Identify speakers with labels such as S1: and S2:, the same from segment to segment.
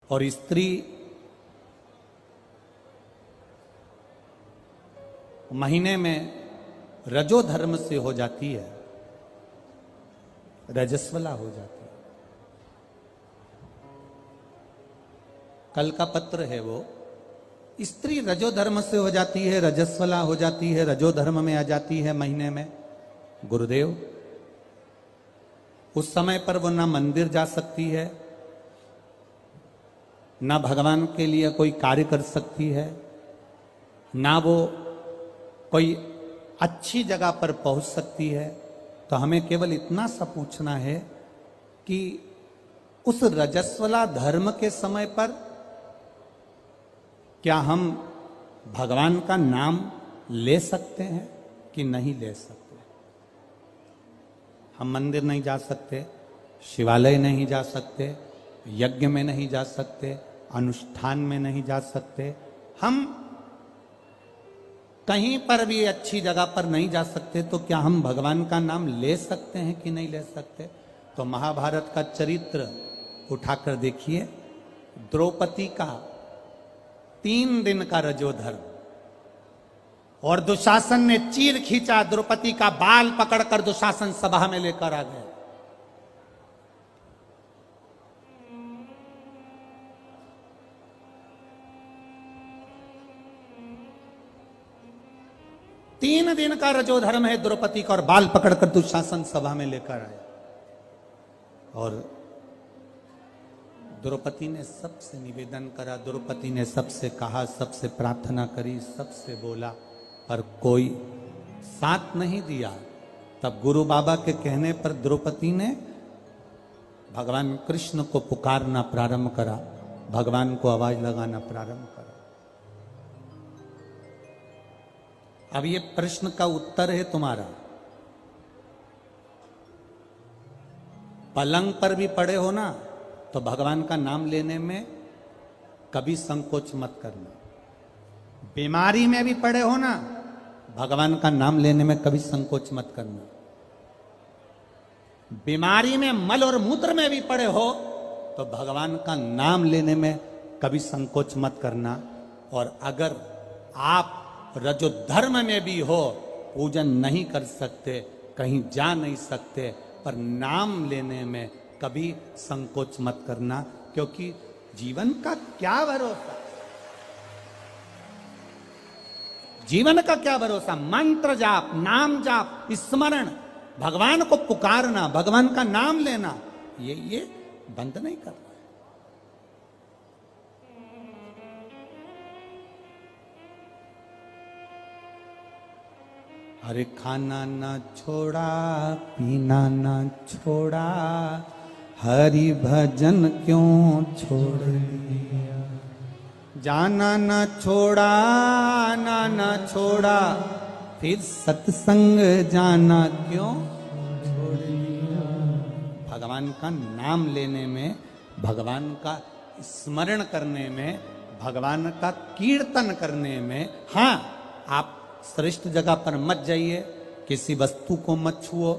S1: और स्त्री महीने में रजो धर्म से हो जाती है, रजस्वला हो जाती है। कल का पत्र है वो, स्त्री रजो धर्म से हो जाती है, रजस्वला हो जाती है, रजो धर्म में आ जाती है महीने में। गुरुदेव, उस समय पर वो ना मंदिर जा सकती है, ना भगवान के लिए कोई कार्य कर सकती है, ना वो कोई अच्छी जगह पर पहुंच सकती है। तो हमें केवल इतना सा पूछना है कि उस रजस्वला धर्म के समय पर क्या हम भगवान का नाम ले सकते हैं कि नहीं ले सकते? हम मंदिर नहीं जा सकते, शिवालय नहीं जा सकते, यज्ञ में नहीं जा सकते, अनुष्ठान में नहीं जा सकते, हम कहीं पर भी अच्छी जगह पर नहीं जा सकते, तो क्या हम भगवान का नाम ले सकते हैं कि नहीं ले सकते? तो महाभारत का चरित्र उठाकर देखिए, द्रौपदी का 3 दिन का रजोधर्म, और दुशासन ने चीर खींचा, द्रौपदी का बाल पकड़कर दुशासन सभा में लेकर आ गए। तीन दिन का रजोधर्म है द्रौपदी का, और बाल पकड़कर दुशासन सभा में लेकर आए। और द्रौपदी ने सबसे निवेदन करा, द्रौपदी ने सबसे कहा, सबसे प्रार्थना करी, सबसे बोला, पर कोई साथ नहीं दिया। तब गुरु बाबा के कहने पर द्रौपदी ने भगवान कृष्ण को पुकारना प्रारंभ करा, भगवान को आवाज लगाना प्रारंभ करा। अब ये प्रश्न का उत्तर है तुम्हारा। पलंग पर भी पड़े हो ना, तो भगवान का नाम लेने में कभी संकोच मत करना। बीमारी में भी पड़े हो ना, भगवान का नाम लेने में कभी संकोच मत करना। बीमारी में, मल और मूत्र में भी पड़े हो, तो भगवान का नाम लेने में कभी संकोच मत करना। और अगर आप रजो धर्म में भी हो, पूजन नहीं कर सकते, कहीं जा नहीं सकते, पर नाम लेने में कभी संकोच मत करना, क्योंकि जीवन का क्या भरोसा, जीवन का क्या भरोसा। मंत्र जाप, नाम जाप, स्मरण, भगवान को पुकारना, भगवान का नाम लेना, ये बंद नहीं करना। अरे खाना ना छोड़ा, पीना ना छोड़ा, हरि भजन क्यों छोड़ दिया। जाना ना छोड़ा, आना ना छोड़ा, फिर सत्संग जाना क्यों छोड़ दिया। भगवान का नाम लेने में, भगवान का स्मरण करने में, भगवान का कीर्तन करने में, हाँ, आप श्रेष्ठ जगह पर मत जाइए, किसी वस्तु को मत छुओ।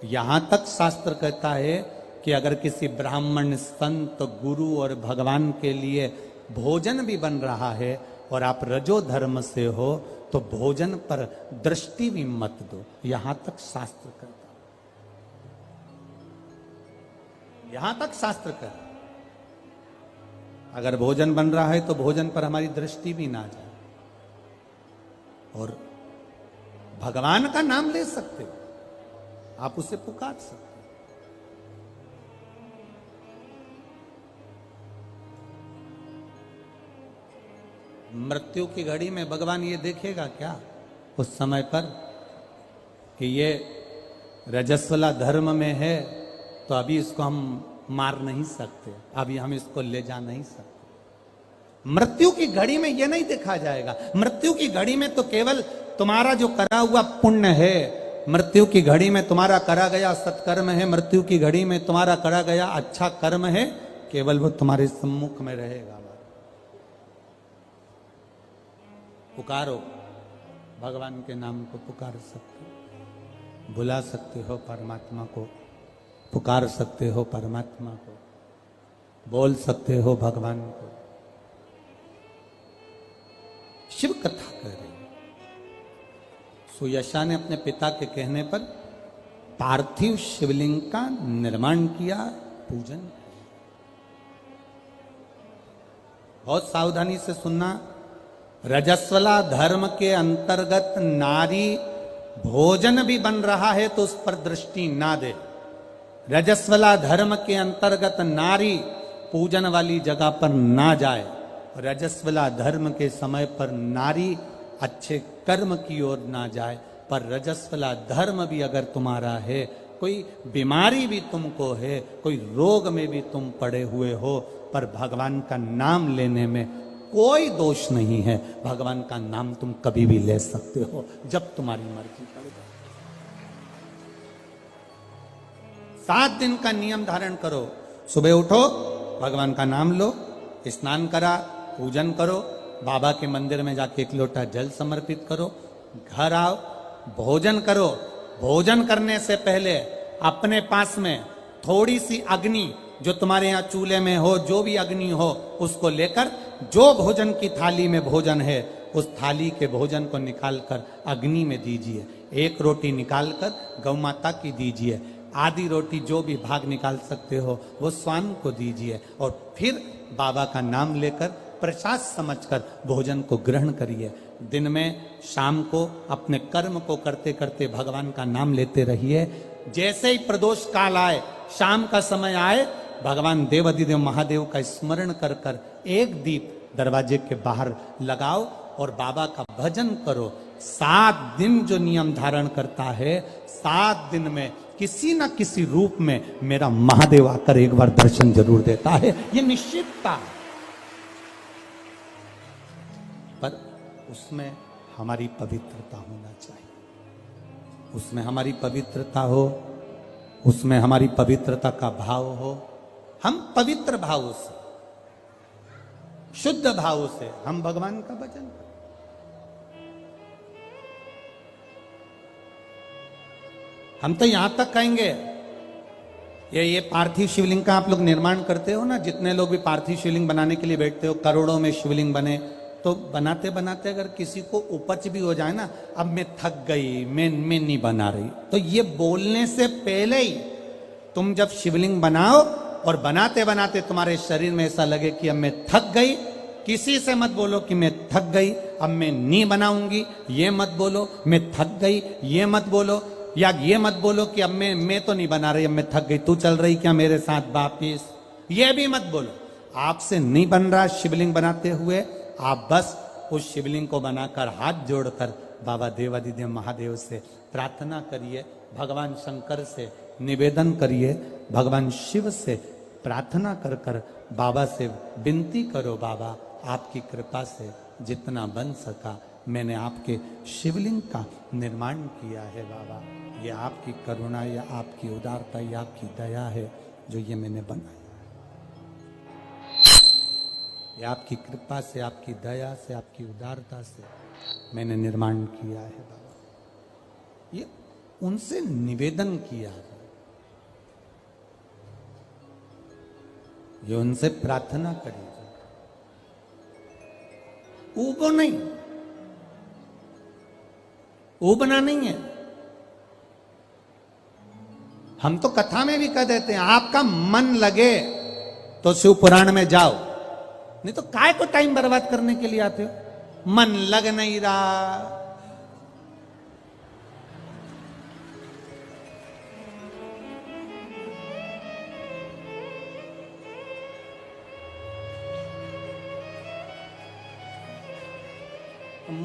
S1: यहां तक शास्त्र कहता है कि अगर किसी ब्राह्मण, संत, गुरु और भगवान के लिए भोजन भी बन रहा है और आप रजो धर्म से हो, तो भोजन पर दृष्टि भी मत दो। यहां तक शास्त्र कहता है, यहां तक शास्त्र कहता है। अगर भोजन बन रहा है तो भोजन पर हमारी दृष्टि भी ना जाए। और भगवान का नाम ले सकते हो, आप उसे पुकार सकते हो। मृत्यु की घड़ी में भगवान ये देखेगा क्या उस समय पर कि ये रजस्वला धर्म में है, तो अभी इसको हम मार नहीं सकते, अभी हम इसको ले जा नहीं सकते। मृत्यु की घड़ी में यह नहीं देखा जाएगा। मृत्यु की घड़ी में तो केवल तुम्हारा जो करा हुआ पुण्य है, मृत्यु की घड़ी में तुम्हारा करा गया सत्कर्म है, मृत्यु की घड़ी में तुम्हारा करा गया अच्छा कर्म है, केवल वो तुम्हारे सम्मुख में रहेगा। पुकारो, भगवान के नाम को पुकार सकते हो, बुला सकते हो परमात्मा को, पुकार सकते हो परमात्मा को। बोल सकते हो भगवान को। शिव कथा कर रही। सुयशा ने अपने पिता के कहने पर पार्थिव शिवलिंग का निर्माण किया, पूजन। बहुत सावधानी से सुनना। रजस्वला धर्म के अंतर्गत नारी भोजन भी बन रहा है तो उस पर दृष्टि ना दे। रजस्वला धर्म के अंतर्गत नारी पूजन वाली जगह पर ना जाए। रजस्वला धर्म के समय पर नारी अच्छे कर्म की ओर ना जाए। पर रजस्वला धर्म भी अगर तुम्हारा है, कोई बीमारी भी तुमको है, कोई रोग में भी तुम पड़े हुए हो, पर भगवान का नाम लेने में कोई दोष नहीं है। भगवान का नाम तुम कभी भी ले सकते हो जब तुम्हारी मर्जी पड़ जाए। 7 दिन का नियम धारण करो। सुबह उठो, भगवान का नाम लो, स्नान करा, पूजन करो, बाबा के मंदिर में जाके 1 लोटा जल समर्पित करो, घर आओ, भोजन करो। भोजन करने से पहले अपने पास में थोड़ी सी अग्नि, जो तुम्हारे यहाँ चूल्हे में हो, जो भी अग्नि हो, उसको लेकर जो भोजन की थाली में भोजन है, उस थाली के भोजन को निकालकर अग्नि में दीजिए। 1 रोटी निकालकर गौ माता की दीजिए। आधी रोटी जो भी भाग निकाल सकते हो वो स्वान को दीजिए। और फिर बाबा का नाम लेकर प्रसाद समझकर भोजन को ग्रहण करिए। दिन में, शाम को अपने कर्म को करते करते भगवान का नाम लेते रहिए। जैसे ही प्रदोष काल आए, शाम का समय आए, भगवान देवाधिदेव महादेव का स्मरण कर कर 1 दीप दरवाजे के बाहर लगाओ और बाबा का भजन करो। 7 दिन जो नियम धारण करता है, 7 दिन में किसी न किसी रूप में मेरा महादेव आकर एक बार दर्शन जरूर देता है, ये निश्चितता। पर उसमें हमारी पवित्रता होना चाहिए। उसमें हमारी पवित्रता हो, उसमें हमारी पवित्रता का भाव हो। हम पवित्र भाव से, शुद्ध भाव से हम भगवान का भजन करें। हम तो यहां तक कहेंगे, ये पार्थिव शिवलिंग का आप लोग निर्माण करते हो ना, जितने लोग भी पार्थिव शिवलिंग बनाने के लिए बैठते हो, करोड़ों में शिवलिंग बने, तो बनाते बनाते अगर किसी को उपज भी हो जाए ना, अब मैं थक गई, मैं नहीं बना रही, तो ये बोलने से पहले ही तुम जब शिवलिंग बनाओ और बनाते बनाते तुम्हारे शरीर में ऐसा लगे कि अब मैं थक गई, किसी से मत बोलो कि मैं थक गई, अब मैं नहीं बनाऊंगी, ये मत बोलो। मैं थक गई, ये मत बोलो। या ये मत बोलो कि अब मैं तो नहीं बना रही, अब मैं थक गई, तू चल रही क्या मेरे साथ वापिस, ये भी मत बोलो। आपसे नहीं बन रहा शिवलिंग बनाते हुए, आप बस उस शिवलिंग को बनाकर हाथ जोड़कर बाबा देवाधिदेव महादेव से प्रार्थना करिए, भगवान शंकर से निवेदन करिए, भगवान शिव से प्रार्थना कर कर बाबा से विनती करो, बाबा आपकी कृपा से जितना बन सका मैंने आपके शिवलिंग का निर्माण किया है। बाबा ये आपकी करुणा या आपकी उदारता या आपकी दया है जो ये मैंने बनाया। ये आपकी कृपा से, आपकी दया से, आपकी उदारता से मैंने निर्माण किया है बाबा। ये उनसे निवेदन किया है, ये उनसे प्रार्थना करिए। ऊबो नहीं, ऊबना नहीं है। हम तो कथा में भी कह देते हैं, आपका मन लगे तो शिव पुराण में जाओ, नहीं तो काय को टाइम बर्बाद करने के लिए आते हो। मन लग नहीं रहा,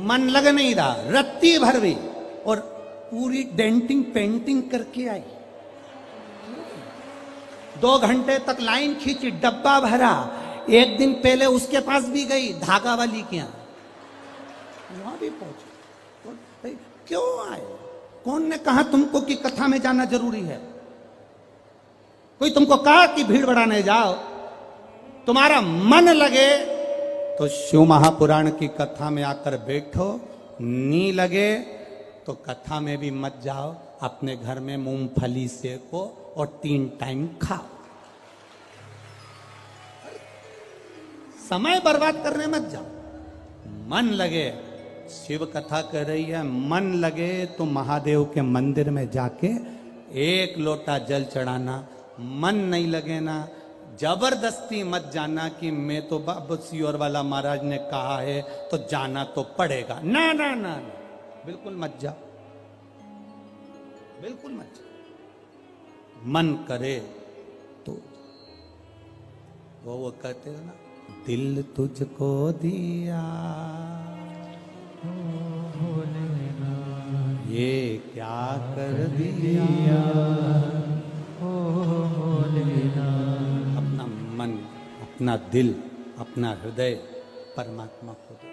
S1: मन लग नहीं रहा, रत्ती भर भी और पूरी डेंटिंग पेंटिंग करके आई। 2 घंटे तक लाइन खींची, डब्बा भरा। एक दिन पहले उसके पास भी गई, धागा वाली के यहाँ, वहां भी पहुंची। क्यों आए? कौन ने कहा तुमको कि कथा में जाना जरूरी है? कोई तुमको कहा कि भीड़ बढ़ाने जाओ? तुम्हारा मन लगे तो शिव महापुराण की कथा में आकर बैठो, नी लगे तो कथा में भी मत जाओ, अपने घर में मूंगफली सेको और 3 टाइम खाओ। समय बर्बाद करने मत जाओ। मन लगे, शिव कथा कर रही है, मन लगे तो महादेव के मंदिर में जाके एक लोटा जल चढ़ाना। मन नहीं लगे ना, जबरदस्ती मत जाना कि मैं तो बाबा सियोर वाला महाराज ने कहा है तो जाना तो पड़ेगा। ना ना ना, ना। बिल्कुल मत जाओ, बिल्कुल मत जाओ। मन करे तो वो कहते हो ना, दिल तुझको दिया ये क्या कर दिया, अपना मन, अपना दिल, अपना हृदय परमात्मा को दे।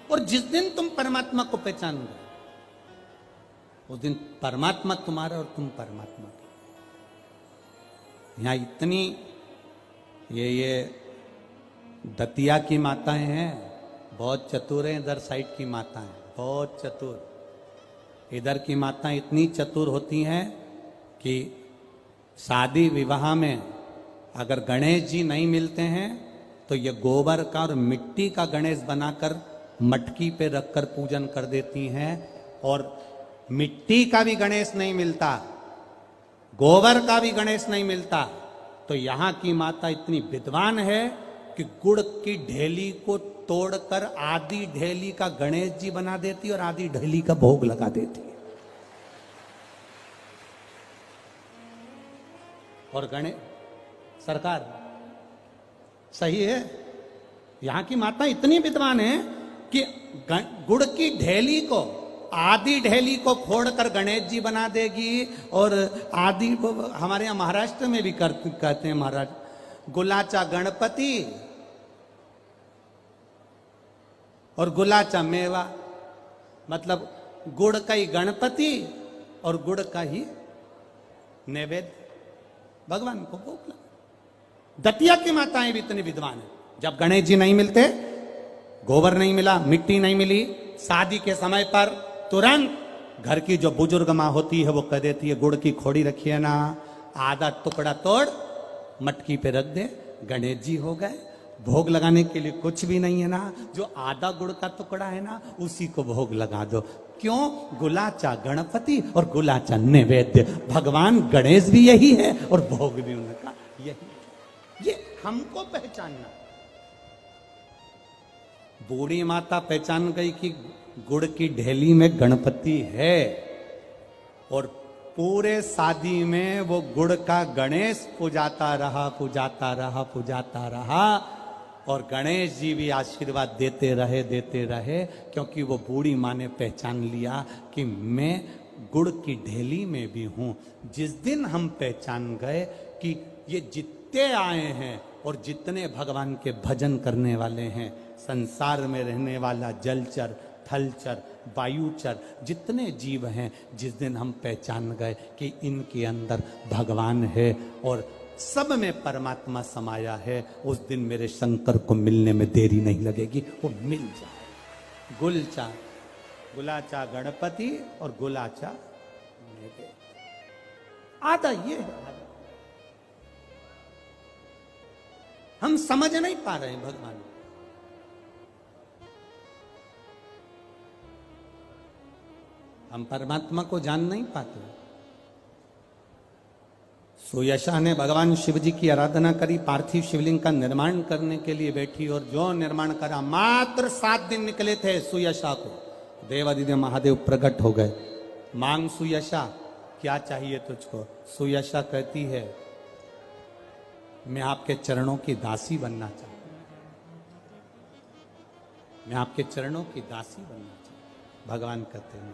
S1: और जिस दिन तुम परमात्मा को पहचान गए, उस दिन परमात्मा तुम्हारा और तुम परमात्मा का। यहां इतनी ये दतिया की माताएं हैं, बहुत चतुर हैं। इधर साइड की माताएं बहुत चतुर। इधर की माताएं इतनी चतुर होती हैं कि शादी विवाह में अगर गणेश जी नहीं मिलते हैं तो ये गोबर का और मिट्टी का गणेश बनाकर मटकी पे रखकर पूजन कर देती हैं। और मिट्टी का भी गणेश नहीं मिलता, गोबर का भी गणेश नहीं मिलता, तो यहां की माता इतनी विद्वान है कि गुड़ की ढेली को तोड़कर आधी ढेली का गणेश जी बना देती और आधी ढेली का भोग लगा देती है। और गणेश सरकार सही है, यहां की माता इतनी विद्वान है कि गुड़ की ढेली को, आधी ढेली को फोड़कर गणेश जी बना देगी। और आधी हमारे यहां महाराष्ट्र में भी कहते हैं महाराज, गुलाचा गणपति और गुलाचा मेवा, मतलब गुड़ का ही गणपति और गुड़ का ही नैवेद्य भगवान को भोग लगा। दतिया की माताएं भी इतनी विद्वान है, जब गणेश जी नहीं मिलते, गोबर नहीं मिला, मिट्टी नहीं मिली, शादी के समय पर तुरंत घर की जो बुजुर्ग माँ होती है वो कह देती है, गुड़ की खोड़ी रखिए ना, आधा टुकड़ा तोड़ मटकी पे रख दे, गणेश जी हो गए। भोग लगाने के लिए कुछ भी नहीं है ना, जो आधा गुड़ का टुकड़ा है ना उसी को भोग लगा दो। क्यों? गुलाचा गणपति और गुलाचा नैवेद्य। भगवान गणेश भी यही है और भोग भी उनका यही। ये हमको पहचानना। बूढ़ी माता पहचान गई कि गुड़ की ढेली में गणपति है, और पूरे शादी में वो गुड़ का गणेश पूजाता रहा, पूजाता रहा, पूजाता रहा। और गणेश जी भी आशीर्वाद देते रहे, क्योंकि वो बूढ़ी माँ ने पहचान लिया कि मैं गुड़ की ढेली में भी हूं। जिस दिन हम पहचान गए कि ये जितने आए हैं और जितने भगवान के भजन करने वाले हैं, संसार में रहने वाला जलचर, थलचर, वायुचर, जितने जीव हैं, जिस दिन हम पहचान गए कि इनके अंदर भगवान है और सब में परमात्मा समाया है, उस दिन मेरे शंकर को मिलने में देरी नहीं लगेगी, वो मिल जाए। गुलाचा गणपति और गुलाचा आधा ये है। हम समझ नहीं पा रहे हैं भगवान। हम परमात्मा को जान नहीं पाते। सुयशा ने भगवान शिव जी की आराधना करी, पार्थिव शिवलिंग का निर्माण करने के लिए बैठी, और जो निर्माण करा, मात्र 7 दिन निकले थे सुयशा को, देवादिदेव महादेव प्रकट हो गए। मांग सुयशा, क्या चाहिए तुझको? सुयशा कहती है, मैं आपके चरणों की दासी बनना चाहती हूं, मैं आपके चरणों की दासी बनना चाहती हूं। भगवान कहते हैं,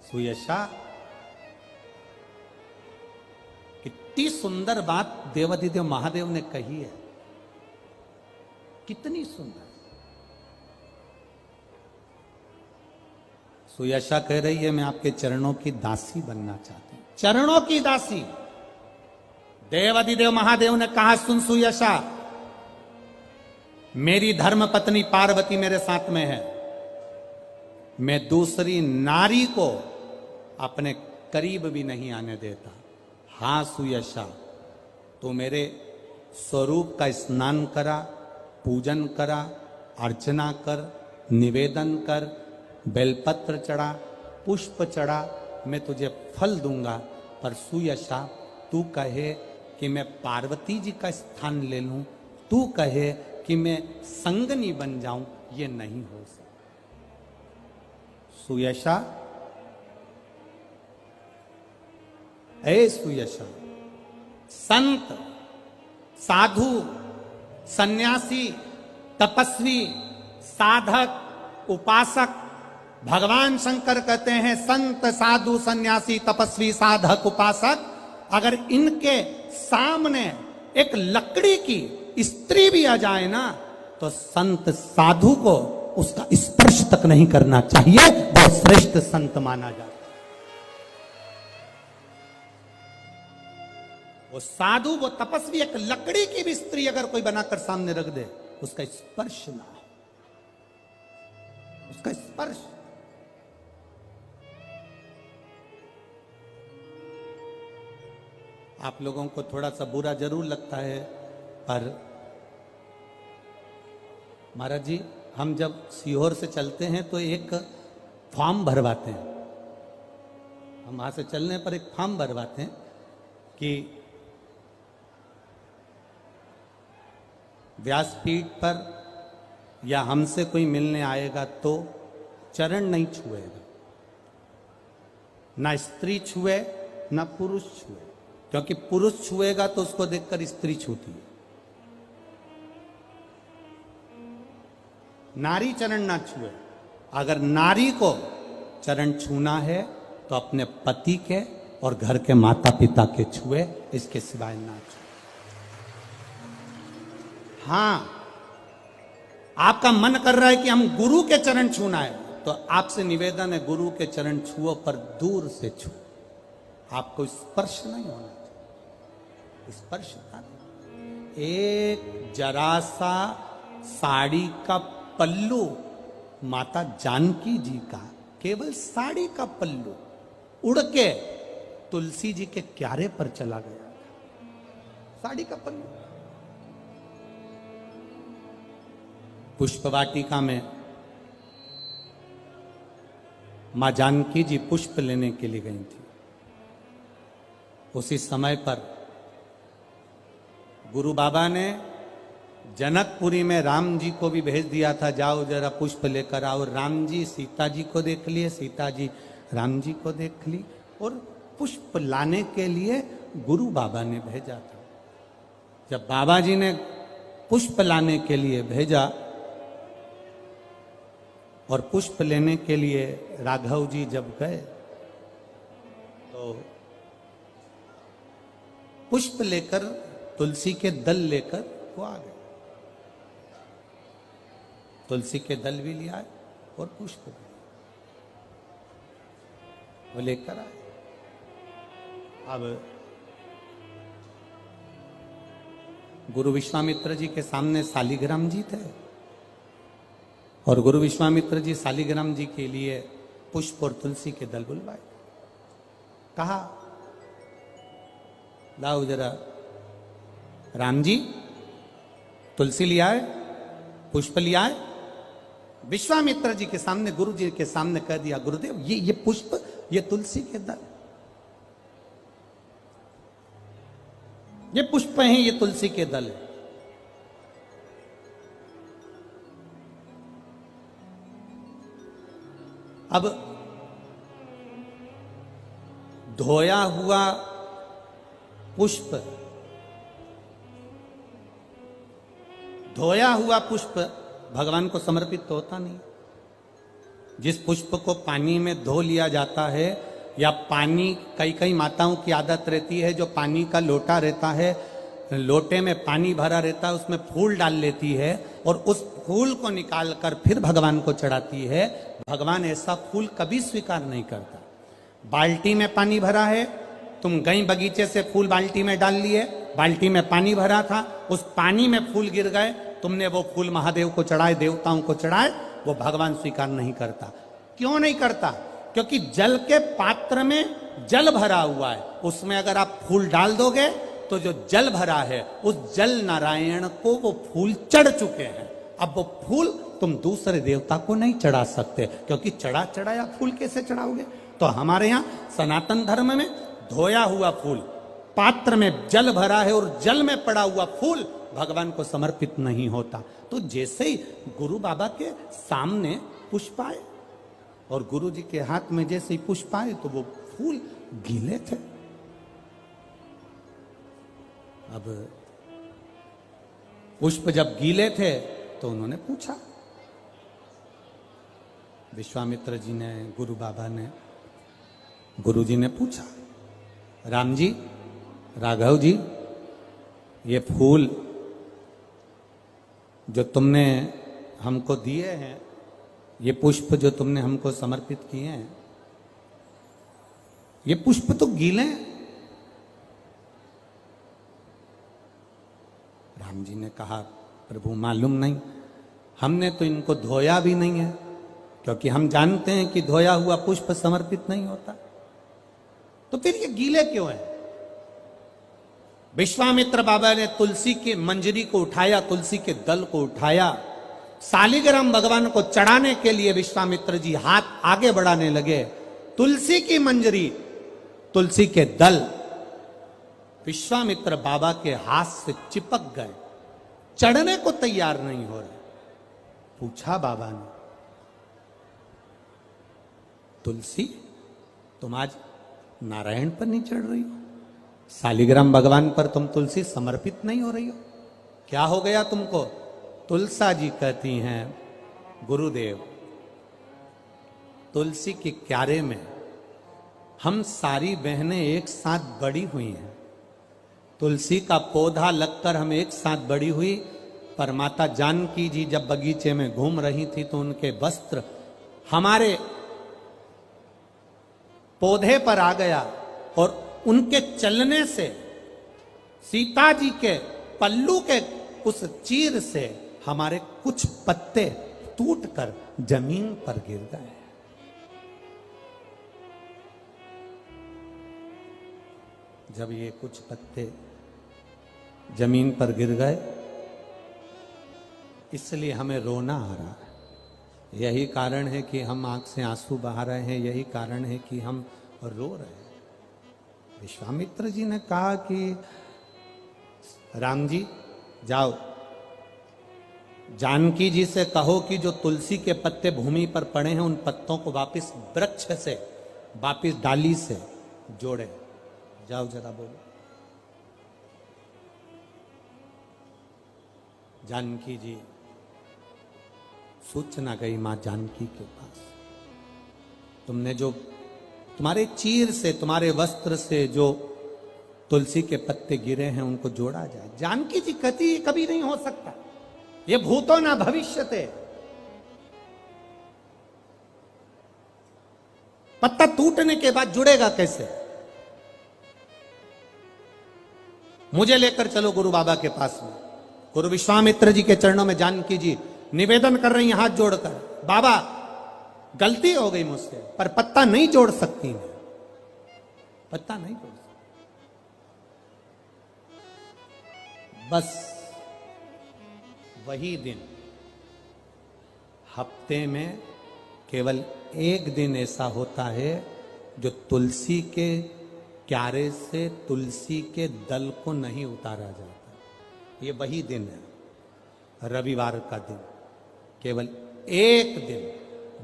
S1: सुयशा, कितनी सुंदर बात देवादिदेव महादेव ने कही है, कितनी सुंदर। सुयशा कह रही है, मैं आपके चरणों की दासी बनना चाहती हूं। चरणों की दासी। देवादिदेव महादेव ने कहा, सुन सुयशा, मेरी धर्म पत्नी पार्वती मेरे साथ में है, मैं दूसरी नारी को अपने करीब भी नहीं आने देता। हाँ सुयशा, तो मेरे स्वरूप का स्नान करा, पूजन करा, अर्चना कर, निवेदन कर, बेलपत्र चढ़ा, पुष्प चढ़ा, मैं तुझे फल दूंगा। पर सुयशा, तू कहे कि मैं पार्वती जी का स्थान ले लूं, तू कहे कि मैं संगनी बन जाऊं, ये नहीं हो सकता। सुयशा, ऐ सुयशा, संत, साधु, सन्यासी, तपस्वी, साधक, उपासक, भगवान शंकर कहते हैं संत, साधु, सन्यासी, तपस्वी, साधक, उपासक, अगर इनके सामने एक लकड़ी की स्त्री भी आ जाए ना, तो संत साधु को उसका स्पर्श तक नहीं करना चाहिए, वो श्रेष्ठ संत माना जाता। वो साधु, वो तपस्वी, एक लकड़ी की भी स्त्री अगर कोई बनाकर सामने रख दे, उसका स्पर्श ना हो, उसका स्पर्श। आप लोगों को थोड़ा सा बुरा जरूर लगता है, पर महाराज जी, हम जब सीहोर से चलते हैं तो एक फॉर्म भरवाते हैं। हम वहां से चलने पर एक फॉर्म भरवाते हैं कि व्यासपीठ पर या हमसे कोई मिलने आएगा तो चरण नहीं छुएगा, ना स्त्री छुए ना पुरुष छुए, क्योंकि पुरुष छुएगा तो उसको देखकर स्त्री छूती है। नारी चरण ना छुए। अगर नारी को चरण छूना है तो अपने पति के और घर के माता पिता के छुए, इसके सिवाय ना छुए। हां, आपका मन कर रहा है कि हम गुरु के चरण छूना है, तो आपसे निवेदन है गुरु के चरण छुओ, पर दूर से छू, आपको स्पर्श नहीं होना चाहिए। स्पर्श एक जरा सा साड़ी का पल्लू माता जानकी जी का, केवल साड़ी का पल्लू उड़ के तुलसी जी के क्यारे पर चला गया था। साड़ी का पल्लू। पुष्प वाटिका में मां जानकी जी पुष्प लेने के लिए गई थी। उसी समय पर गुरु बाबा ने जनकपुरी में राम जी को भी भेज दिया था, जाओ जरा पुष्प लेकर आओ। राम जी सीता जी को देख लिए, सीता जी राम जी को देख ली, और पुष्प लाने के लिए गुरु बाबा ने भेजा था। जब बाबा जी ने पुष्प लाने के लिए भेजा और पुष्प लेने के लिए राघव जी जब गए, तो पुष्प लेकर, तुलसी के दल लेकर वो आ गए। तुलसी के दल भी ले आए और पुष्प भी वो लेकर आए। अब गुरु विश्वामित्र जी के सामने शालिग्राम जी थे, और गुरु विश्वामित्र जी शालिग्राम जी के लिए पुष्प और तुलसी के दल बुलवाए। कहा, लाओ जरा राम जी, तुलसी ले आए, पुष्प ले आए। विश्वामित्र जी के सामने, गुरु जी के सामने कह दिया, गुरुदेव ये पुष्प, ये तुलसी के दल, ये पुष्प हैं, ये तुलसी के दल है। अब धोया हुआ पुष्प, धोया हुआ पुष्प भगवान को समर्पित तो होता नहीं। जिस पुष्प को पानी में धो लिया जाता है, या पानी, कई कई माताओं की आदत रहती है, जो पानी का लोटा रहता है, लोटे में पानी भरा रहता है, उसमें फूल डाल लेती है और उस फूल को निकाल कर फिर भगवान को चढ़ाती है। भगवान ऐसा फूल कभी स्वीकार नहीं करता। बाल्टी में पानी भरा है, तुम गई बगीचे से फूल बाल्टी में डाल लिए, बाल्टी में पानी भरा था, उस पानी में फूल गिर गए, तुमने वो फूल महादेव को चढ़ाए, देवताओं को चढ़ाए, वो भगवान स्वीकार नहीं करता। क्यों नहीं करता? क्योंकि जल के पात्र में जल भरा हुआ है, उसमें अगर आप फूल डाल दोगे तो जो जल भरा है उस जल नारायण को वो फूल चढ़ चुके हैं। अब वो फूल तुम दूसरे देवता को नहीं चढ़ा सकते, क्योंकि चढ़ाया फूल कैसे चढ़ाओगे। तो हमारे यहाँ सनातन धर्म में धोया हुआ फूल, पात्र में जल भरा है और जल में पड़ा हुआ फूल भगवान को समर्पित नहीं होता। तो जैसे ही गुरु बाबा के सामने पुष्प आए और गुरु जी के हाथ में जैसे ही पुष्प आए तो वो फूल गीले थे। अब पुष्प जब गीले थे तो उन्होंने पूछा, विश्वामित्र जी ने, गुरु बाबा ने, गुरु जी ने पूछा, राम जी, राघव जी, ये फूल जो तुमने हमको दिए हैं, ये पुष्प जो तुमने हमको समर्पित किए हैं, ये पुष्प तो गीले हैं। राम जी ने कहा, प्रभु मालूम नहीं, हमने तो इनको धोया भी नहीं है, क्योंकि हम जानते हैं कि धोया हुआ पुष्प समर्पित नहीं होता, तो फिर ये गीले क्यों है। विश्वामित्र बाबा ने तुलसी की मंजरी को उठाया, तुलसी के दल को उठाया, सालिग्राम भगवान को चढ़ाने के लिए विश्वामित्र जी हाथ आगे बढ़ाने लगे। तुलसी की मंजरी, तुलसी के दल विश्वामित्र बाबा के हाथ से चिपक गए, चढ़ने को तैयार नहीं हो रहे। पूछा बाबा ने, तुलसी तुम आज नारायण पर नहीं चढ़ रही हो, सालिग्राम भगवान पर तुम तुलसी समर्पित नहीं हो रही हो, क्या हो गया तुमको। तुलसा जी कहती हैं, गुरुदेव, तुलसी के क्यारे में हम सारी बहनें एक साथ बड़ी हुई हैं, तुलसी का पौधा लगकर हम एक साथ बड़ी हुई, पर माता जानकी जी जब बगीचे में घूम रही थी तो उनके वस्त्र हमारे पौधे पर आ गया और उनके चलने से सीता जी के पल्लू के उस चीर से हमारे कुछ पत्ते टूटकर जमीन पर गिर गए। जब ये कुछ पत्ते जमीन पर गिर गए, इसलिए हमें रोना आ रहा है। यही कारण है कि हम आंख से आंसू बहा रहे हैं, यही कारण है कि हम रो रहे हैं। विश्वामित्र जी ने कहा कि राम जी जाओ, जानकी जी से कहो कि जो तुलसी के पत्ते भूमि पर पड़े हैं उन पत्तों को वापस वृक्ष से, वापस डाली से जोड़े। जाओ जरा बोलो। जानकी जी, सूचना गई मां जानकी के पास, तुमने जो तुम्हारे चीर से, तुम्हारे वस्त्र से जो तुलसी के पत्ते गिरे हैं उनको जोड़ा जाए। जानकी जी कहती ये कभी नहीं हो सकता, ये भूतो ना भविष्यते। पत्ता टूटने के बाद जुड़ेगा कैसे। मुझे लेकर चलो गुरु बाबा के पास में। गुरु विश्वामित्र जी के चरणों में जानकी जी निवेदन कर रही हैं हाथ जोड़कर, बाबा गलती हो गई मुझसे, पर पत्ता नहीं जोड़ सकती मैं, पत्ता नहीं जोड़ सकती। बस वही दिन, हफ्ते में केवल एक दिन ऐसा होता है जो तुलसी के क्यारे से तुलसी के दल को नहीं उतारा जाता। ये वही दिन है, रविवार का दिन, केवल एक दिन,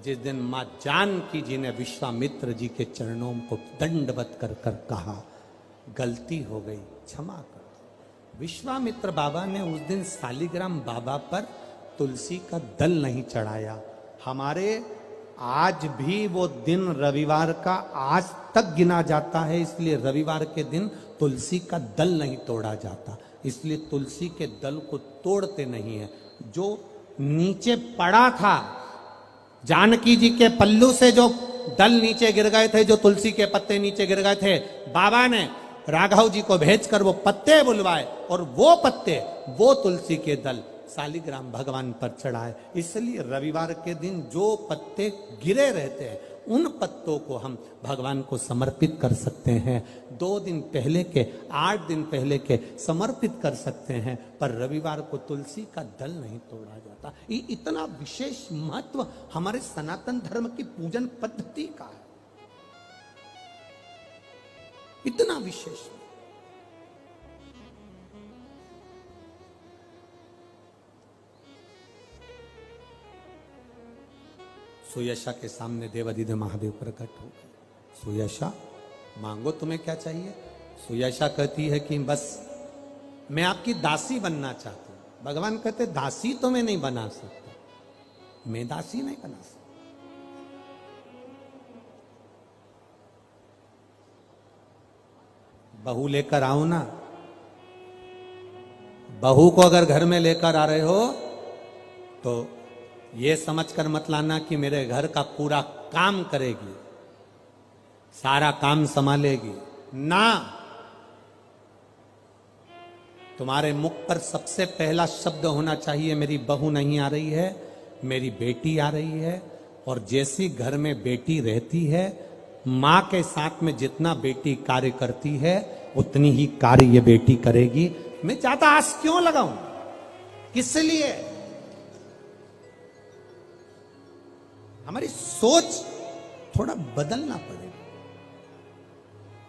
S1: जिस दिन मां जानकी जी ने विश्वामित्र जी के चरणों को दंडवत कर कर कहा, गलती हो गई, क्षमा कर। विश्वामित्र बाबा ने उस दिन सालिग्राम बाबा पर तुलसी का दल नहीं चढ़ाया। हमारे आज भी वो दिन रविवार का आज तक गिना जाता है, इसलिए रविवार के दिन तुलसी का दल नहीं तोड़ा जाता, इसलिए तुलसी के दल को तोड़ते नहीं है। जो नीचे पड़ा था, जानकी जी के पल्लू से जो दल नीचे गिर गए थे, जो तुलसी के पत्ते नीचे गिर गए थे, बाबा ने राघव जी को भेजकर वो पत्ते बुलवाए और वो पत्ते, वो तुलसी के दल सालिग्राम भगवान पर चढ़ाए। इसलिए रविवार के दिन जो पत्ते गिरे रहते हैं उन पत्तों को हम भगवान को समर्पित कर सकते हैं। 2 दिन पहले के, 8 दिन पहले के समर्पित कर सकते हैं, पर रविवार को तुलसी का दल नहीं तोड़ा जाता। ये इतना विशेष महत्व हमारे सनातन धर्म की पूजन पद्धति का है, इतना विशेष। सुयशा के सामने देवाधिदेव महादेव प्रकट हो गए। सुयशा, मांगो तुम्हें क्या चाहिए। सुयशा कहती है कि बस मैं आपकी दासी बनना चाहती हूं। भगवान कहते दासी तो मैं नहीं बना सकता, मैं दासी नहीं बना सकता। बहू लेकर आओ ना। बहू को अगर घर में लेकर आ रहे हो तो ये समझकर मत लाना कि मेरे घर का पूरा काम करेगी, सारा काम संभालेगी ना। तुम्हारे मुख पर सबसे पहला शब्द होना चाहिए, मेरी बहू नहीं आ रही है, मेरी बेटी आ रही है। और जैसी घर में बेटी रहती है, मां के साथ में जितना बेटी कार्य करती है उतनी ही कार्य ये बेटी करेगी। मैं ज्यादा आस क्यों लगाऊं, किस लिए। हमारी सोच थोड़ा बदलना पड़ेगा।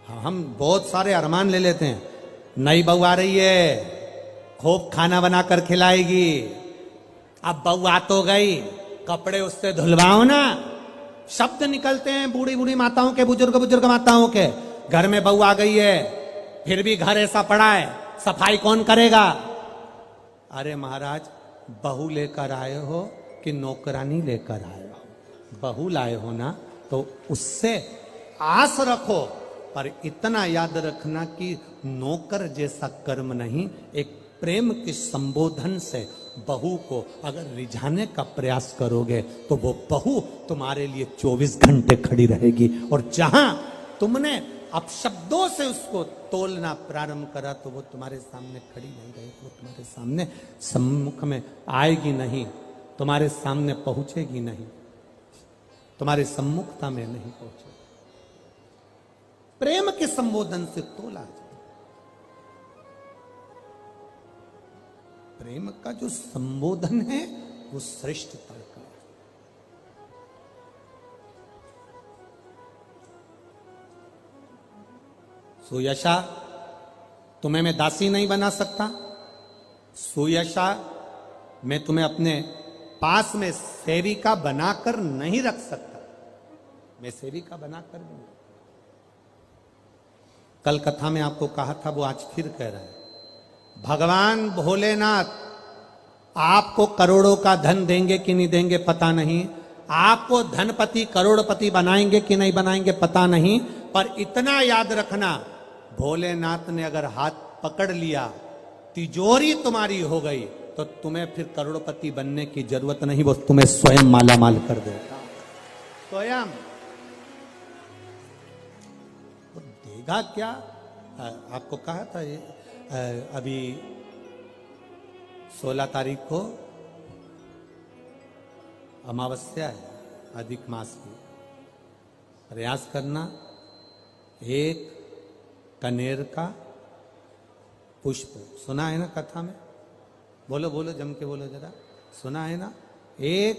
S1: हाँ, हम बहुत सारे अरमान ले लेते हैं, नई बहू आ रही है, खूब खाना बनाकर खिलाएगी। अब बहू आ तो गई, कपड़े उससे धुलवाओ ना। शब्द निकलते हैं बूढ़ी बूढ़ी माताओं के, बुजुर्ग माताओं के। घर में बहू आ गई है, फिर भी घर ऐसा पड़ा है, सफाई कौन करेगा। अरे महाराज, बहू लेकर आए हो कि नौकरानी लेकर आए हो। बहू लाए हो ना तो उससे आस रखो, पर इतना याद रखना कि नौकर जैसा कर्म नहीं। एक प्रेम के संबोधन से बहू को अगर रिझाने का प्रयास करोगे तो वो बहू तुम्हारे लिए 24 घंटे खड़ी रहेगी। और जहां तुमने अपशब्दों से उसको तोलना प्रारंभ करा तो वो तुम्हारे सामने खड़ी नहीं रहेगी, वो तुम्हारे सामने सम्मुख में आएगी नहीं, तुम्हारे सामने पहुंचेगी नहीं, तुम्हारे सम्मुखता में नहीं पहुंचे। प्रेम के संबोधन से तोला जाए। प्रेम का जो संबोधन है वो श्रेष्ठता का है। सुयशा, तुम्हें मैं दासी नहीं बना सकता। सुयशा, मैं तुम्हें अपने पास में सेविका बनाकर नहीं रख सकता। मैं सेविका बनाकर भी नहीं। कल कथा में आपको कहा था, वो आज फिर कह रहा है। भगवान भोलेनाथ आपको करोड़ों का धन देंगे कि नहीं देंगे पता नहीं, आपको धनपति करोड़पति बनाएंगे कि नहीं बनाएंगे पता नहीं, पर इतना याद रखना, भोलेनाथ ने अगर हाथ पकड़ लिया, तिजोरी तुम्हारी हो गई, तो तुम्हें फिर करोड़पति बनने की जरूरत नहीं, वो तुम्हें स्वयं माला माल कर देगा। स्वयं वो देगा क्या। आपको कहा था ये अभी 16 तारीख को अमावस्या है अधिक मास की। प्रयास करना, एक कनेर का पुष्प, सुना है ना कथा में, बोलो बोलो जम के बोलो जरा, सुना है ना। एक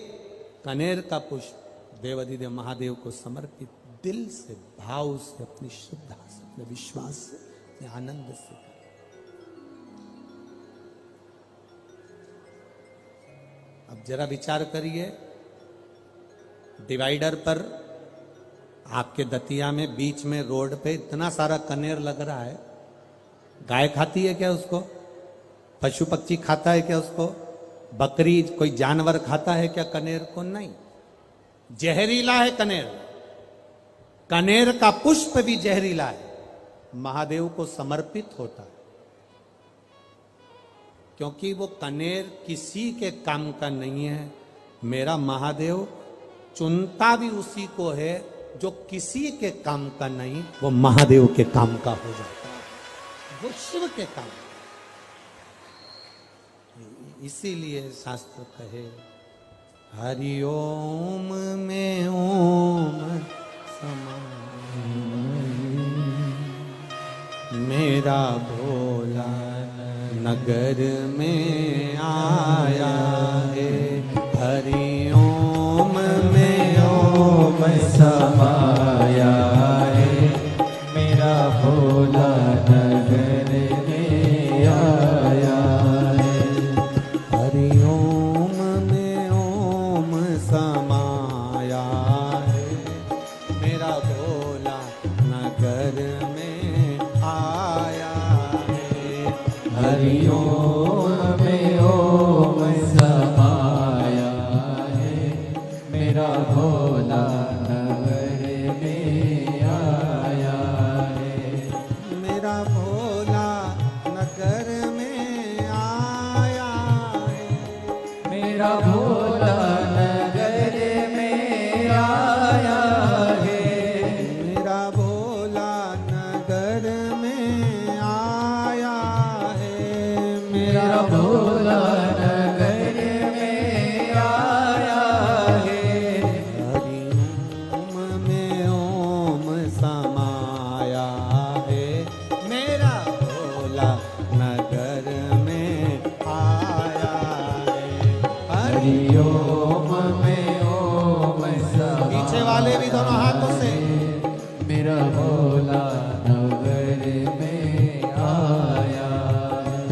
S1: कनेर का पुष्प देवाधिदेव महादेव को समर्पित, दिल से, भाव से, अपनी श्रद्धा से, अपने विश्वास से, अपने आनंद से। अब जरा विचार करिए, डिवाइडर पर आपके दतिया में बीच में रोड पे इतना सारा कनेर लग रहा है, गाय खाती है क्या उसको, पशु पक्षी खाता है क्या उसको, बकरी कोई जानवर खाता है क्या कनेर को, नहीं। जहरीला है कनेर, कनेर का पुष्प भी जहरीला है, महादेव को समर्पित होता है, क्योंकि वो कनेर किसी के काम का नहीं है। मेरा महादेव चुनता भी उसी को है जो किसी के काम का नहीं, वो महादेव के काम का हो जाता है, वो शिव के काम। इसीलिए शास्त्र कहे हरि ओम में ओम समाए मेरा भोला नगर में आया है। हरि ओम में ओम समाया है मेरा भोला नगर में आया है। हरि ओम में ओम समाया है मेरा भोला नगर में आया है। हरि ओम में ओम समाया है मेरा भोला नगर में आया है। मेरा भोला नगर में आया है। मेरा भोला नगर में आया है। मेरा भोला नगर में आया है। मेरा भोला नगर में आया है। हरि ओम में ओम समाया है मेरा भोला नगर में आया है। हरि ओम में ओम समाया। पीछे वाले भी दोनों हाथों से मेरा भोला नगर में आया है।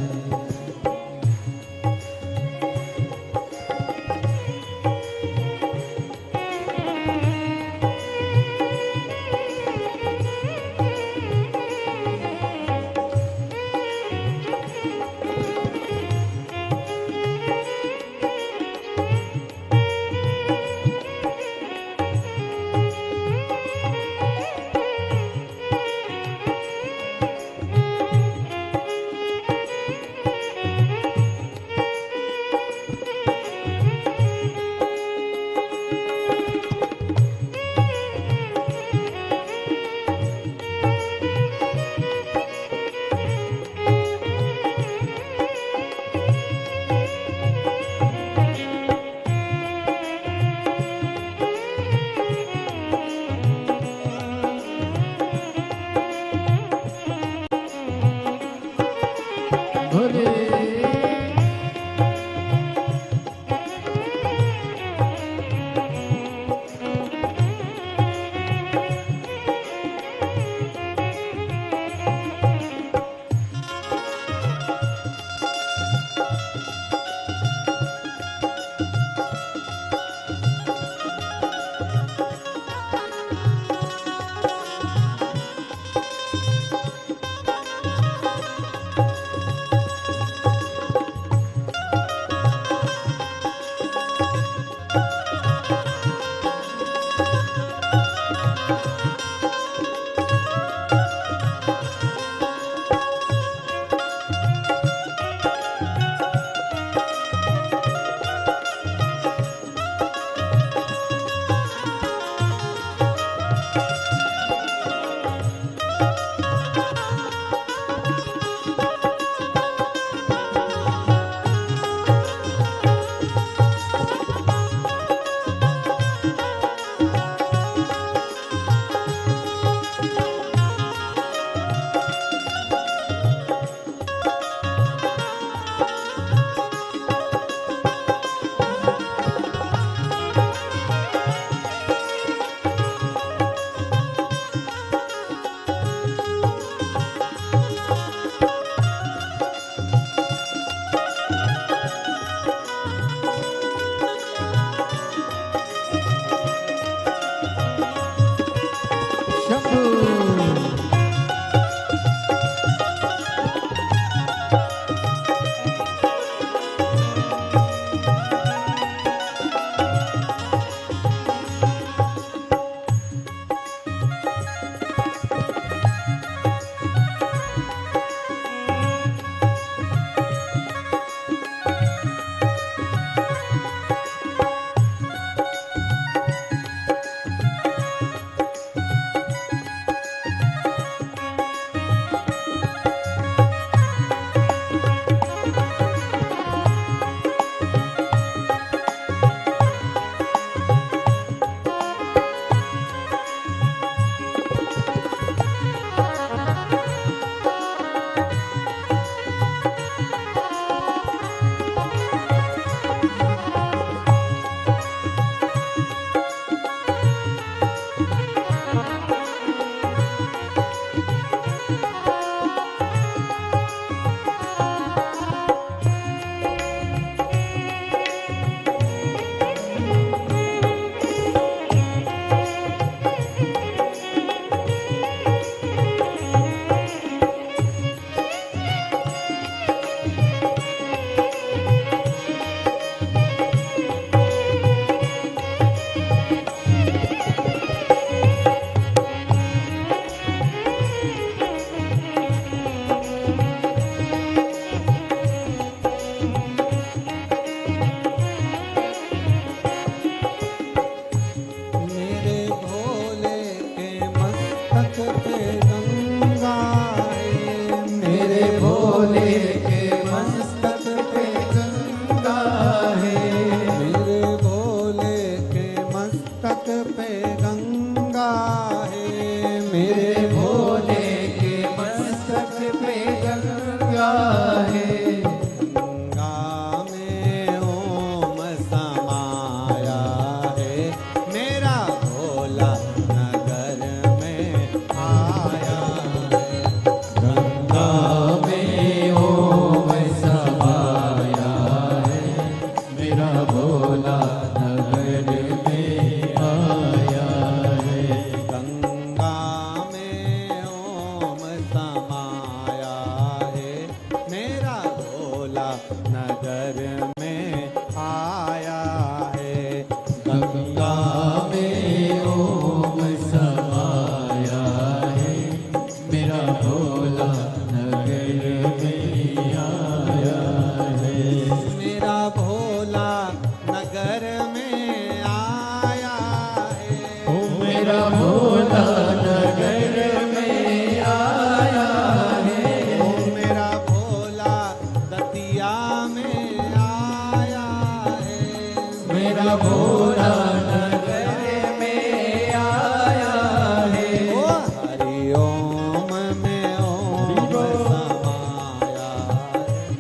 S2: भोले के मस्तक पे गंगा है।
S1: मेरे भोले के मस्तक पे गंगा है।
S2: मेरे भोले के मस्तक पे गंगा है।
S1: गंगा में ओम समाया है। मेरा भोला नगर में आया है।
S2: गंगा में ओम समाया है। मेरा भोला नगर में आया है।
S1: गंगा में ओम समाया है। मेरा भोला नगर में आया है।
S2: गंगा में ओम समाया है। मेरा भोला नगर में आया है।
S1: मेरा भोला नगर में आया है।
S2: ओ मेरा भोला नगर में आया है।
S1: ओ मेरा भोला दतिया में आया है।
S2: मेरा भोला नगर में आया है।
S1: ओ हरि ओम में ओम समाया है।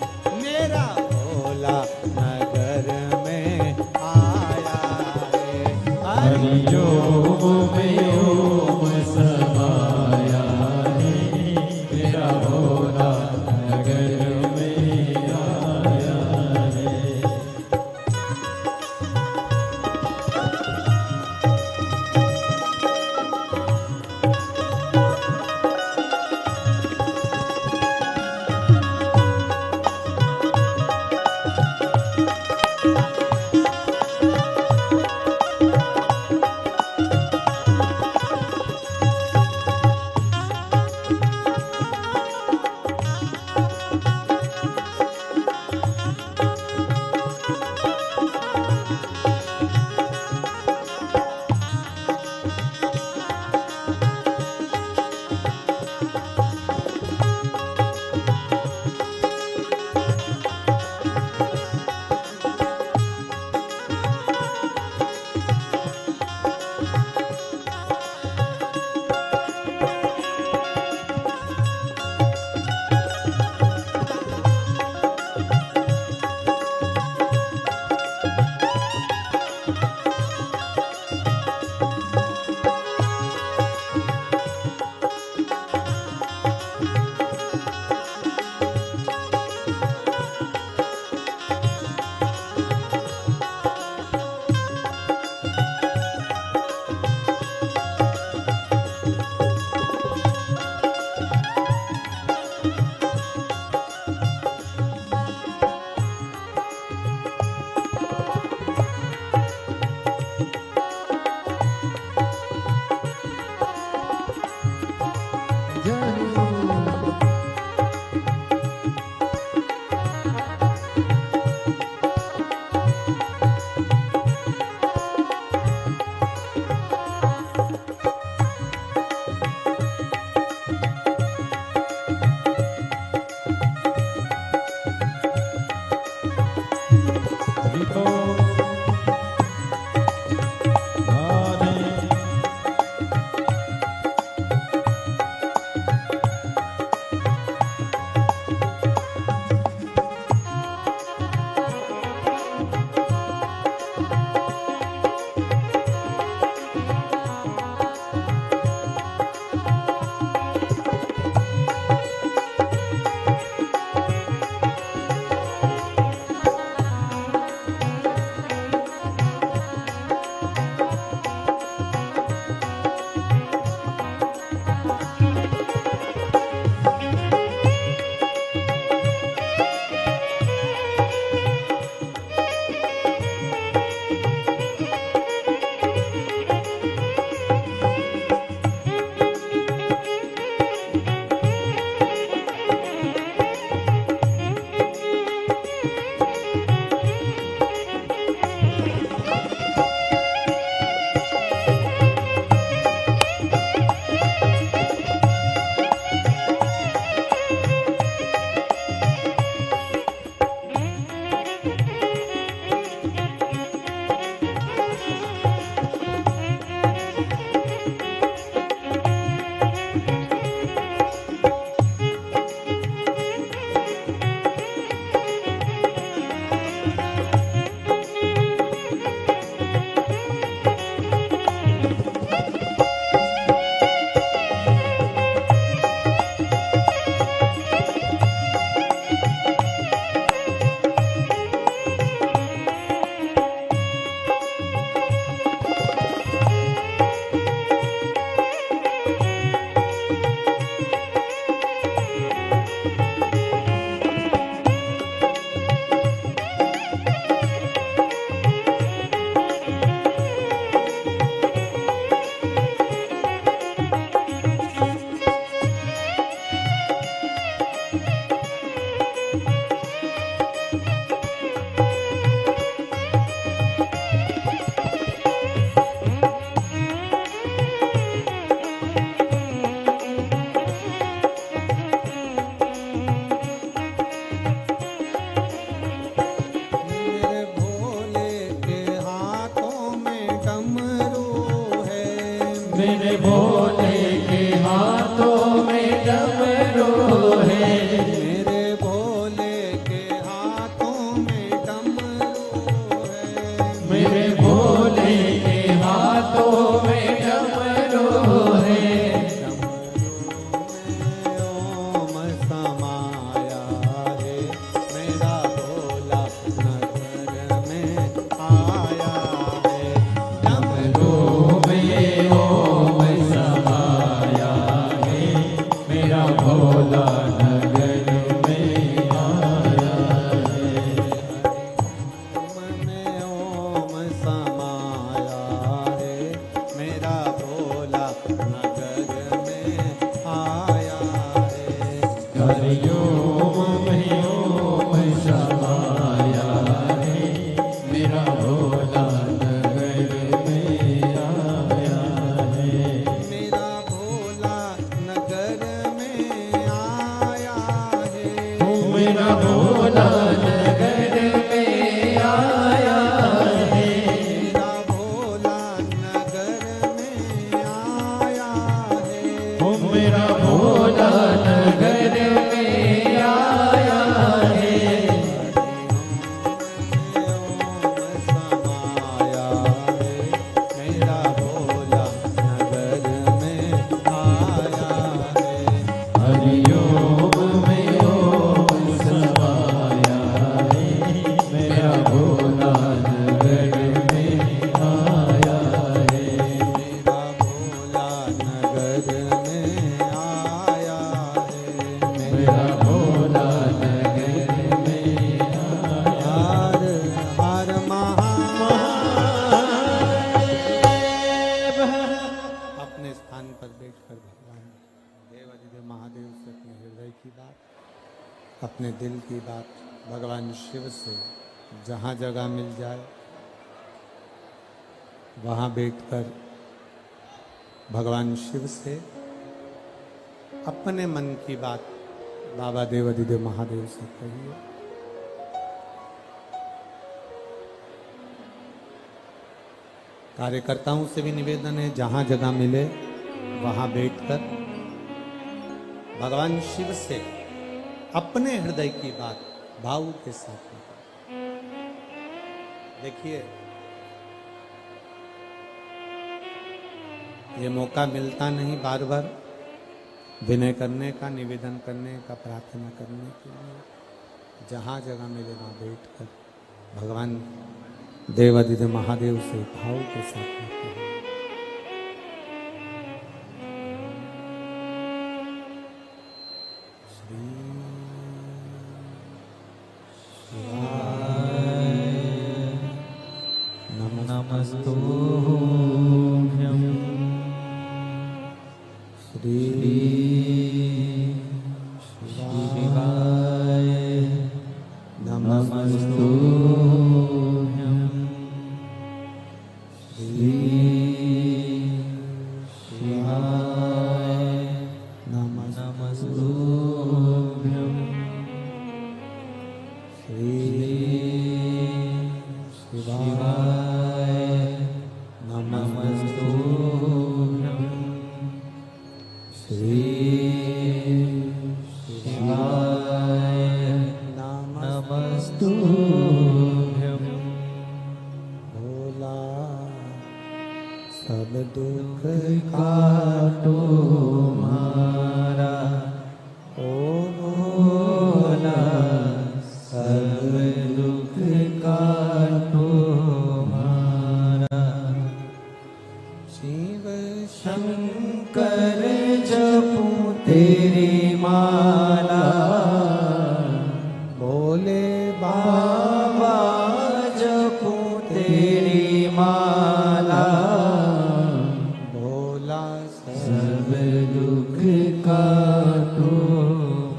S1: मेरा भोला नगर में आया है।
S2: हरि ओम में ओम समाया है। मेरा भोला नगर में आया है। हरिओम में ओम समाया है मेरा भोला नगर में आया है
S1: मेरा भोला नगर में आया है
S2: मेरा भोला नगर में आया है
S1: मेरा भोला नगर में आया है
S2: मेरा भोला नगर में आया है
S1: ओम समाया है मेरा भोला नगर में आया है
S2: हरिओम में ओम समाया है मेरा भोला नगर में आया है
S1: मेरा भोला नगर में आया है
S2: मेरा भोला नगर में
S1: हर हर महादेव। अपने स्थान पर बैठकर भगवान देवाधिदेव महादेव से अपने हृदय की बात, अपने दिल की बात भगवान शिव से जहाँ जगह मिल जाए वहाँ बैठकर भगवान शिव से अपने मन की बात बाबा देवाधिदेव महादेव से कहिए। कार्यकर्ताओं से भी निवेदन है जहां जगह मिले वहां बैठकर भगवान शिव से अपने हृदय की बात भाव के साथ में देखिए, ये मौका मिलता नहीं बार बार विनय करने का, निवेदन करने का, प्रार्थना करने के लिए। जहां जगह मिले वहां बैठकर भगवान देवाधिदेव महादेव से भाव के साथ में कहिए। श्री शिवाय
S2: नमस्तुभ्यं
S1: श्री
S2: शिवाय
S1: नमस्तुभ्यं
S2: श्री शिवाय नमस्तुभ्यं
S1: श्री
S2: शिवाय
S1: नमस्तुभ्यं श्री
S2: शिवाय
S1: नमस्तुभ्यं
S2: नमस्तुभ्यं
S1: भोला सब दुख
S2: काटो मारा
S1: ओ
S2: भोला सब दुख काटो मारा
S1: शिव
S2: शंकर जपू तेरी माला
S1: भोले
S2: बाबा जपू तेरी माला
S1: भोला
S2: सब दुख काटो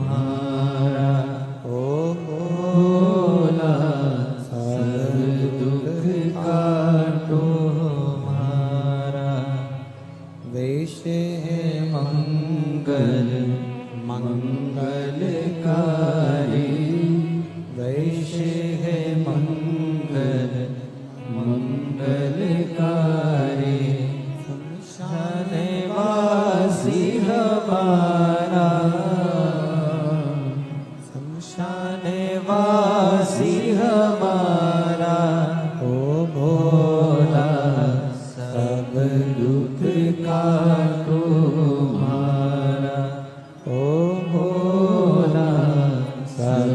S2: मारा
S1: ओ
S2: भोला सब दुख काटो मारा
S1: वेश है
S2: मंगल मंगलकारी वैश है मंगल मंगलकारी शनवासी हमारा शनवासी हमारा
S1: ओ
S2: भोला सब दुख काटो मारा
S1: ओ
S2: भोला सब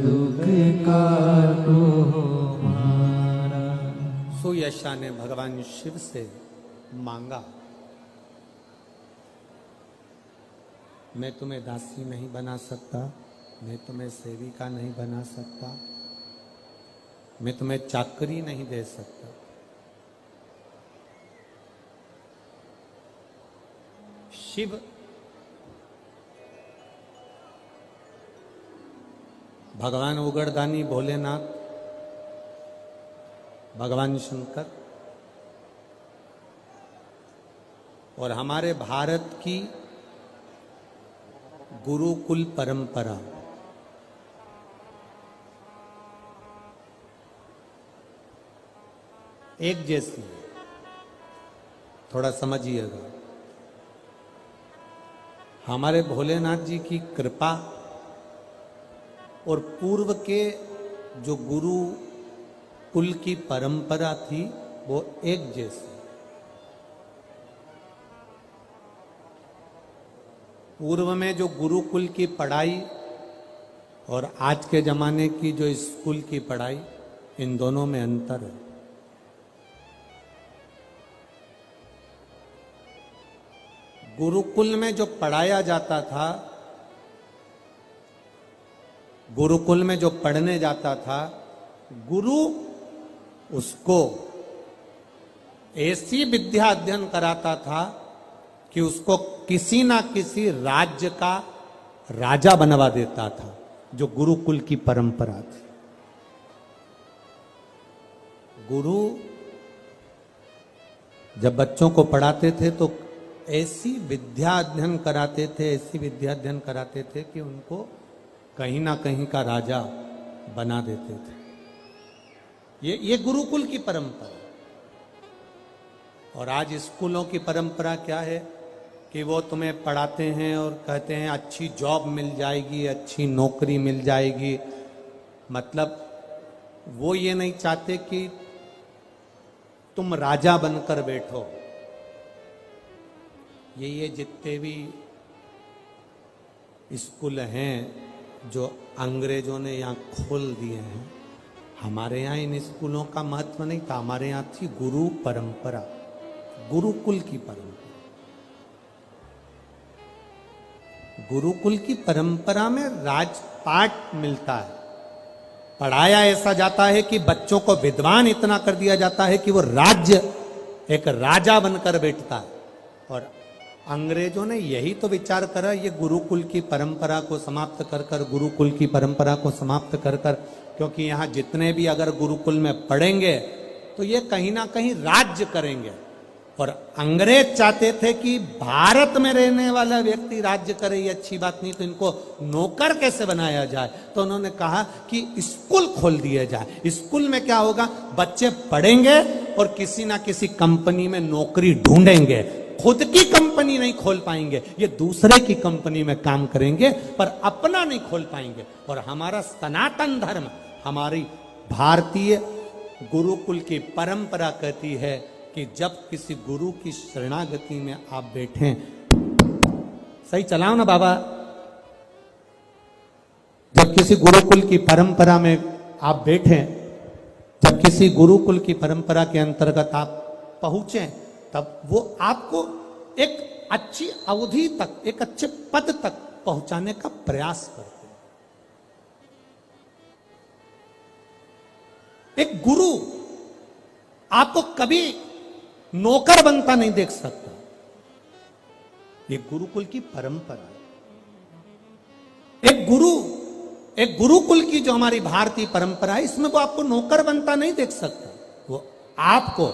S2: दुख काटो मारा।
S1: सुयशा ने भगवान शिव से मांगा, मैं तुम्हें दासी नहीं बना सकता, मैं तुम्हें सेविका नहीं बना सकता, मैं तुम्हें चाकरी नहीं दे सकता। शिव भगवान उगड़दानी भोलेनाथ, भगवान शंकर और हमारे भारत की गुरुकुल परंपरा एक जैसी है। थोड़ा समझिएगा, हमारे भोलेनाथ जी की कृपा और पूर्व के जो गुरु कुल की परंपरा थी वो एक जैसी। पूर्व में जो गुरुकुल की पढ़ाई और आज के जमाने की जो स्कूल की पढ़ाई, इन दोनों में अंतर है। गुरुकुल में जो पढ़ाया जाता था, गुरुकुल में जो पढ़ने जाता था, गुरु उसको ऐसी विद्या अध्ययन कराता था कि उसको किसी ना किसी राज्य का राजा बनवा देता था, जो गुरुकुल की परंपरा थी। गुरु जब बच्चों को पढ़ाते थे तो ऐसी विद्या अध्ययन कराते थे, ऐसी विद्या अध्ययन कराते थे कि उनको कहीं ना कहीं का राजा बना देते थे। ये गुरुकुल की परंपरा। और आज स्कूलों की परंपरा क्या है कि वो तुम्हें पढ़ाते हैं और कहते हैं अच्छी जॉब मिल जाएगी, अच्छी नौकरी मिल जाएगी। मतलब वो ये नहीं चाहते कि तुम राजा बनकर बैठो। ये जितने भी स्कूल हैं जो अंग्रेजों ने यहाँ खोल दिए हैं, हमारे यहाँ इन स्कूलों का महत्व नहीं था। हमारे यहाँ थी गुरु परंपरा, गुरुकुल की परंपरा। गुरुकुल की परंपरा में राजपाट मिलता है, पढ़ाया ऐसा जाता है कि बच्चों को विद्वान इतना कर दिया जाता है कि वो राज्य एक राजा बनकर बैठता है। और अंग्रेजों ने यही तो विचार करा, ये गुरुकुल की परंपरा को समाप्त कर कर, गुरुकुल की परंपरा को समाप्त कर कर, क्योंकि यहाँ जितने भी अगर गुरुकुल में पढ़ेंगे तो ये कहीं ना कहीं राज्य करेंगे। और अंग्रेज चाहते थे कि भारत में रहने वाला व्यक्ति राज्य करे, ये अच्छी बात नहीं, तो इनको नौकर कैसे बनाया जाए। तो उन्होंने कहा कि स्कूल खोल दिए जाए। स्कूल में क्या होगा, बच्चे पढ़ेंगे और किसी ना किसी कंपनी में नौकरी ढूंढेंगे। खुद की कंपनी नहीं खोल पाएंगे, ये दूसरे की कंपनी में काम करेंगे, पर अपना नहीं खोल पाएंगे। और हमारा सनातन धर्म, हमारी भारतीय गुरुकुल की परंपरा कहती है कि जब किसी गुरु की शरणागति में आप बैठें, सही चलाओ ना बाबा, जब किसी गुरुकुल की परंपरा में आप बैठें, जब किसी गुरुकुल की परंपरा के अंतर्गत आप पहुंचे, तब वो आपको एक अच्छी अवधि तक, एक अच्छे पद तक पहुंचाने का प्रयास करते हैं। एक गुरु आपको कभी नौकर बनता नहीं देख सकता। ये गुरुकुल की परंपरा है। एक गुरुकुल की जो हमारी भारतीय परंपरा है, इसमें वो आपको नौकर बनता नहीं देख सकता। वो आपको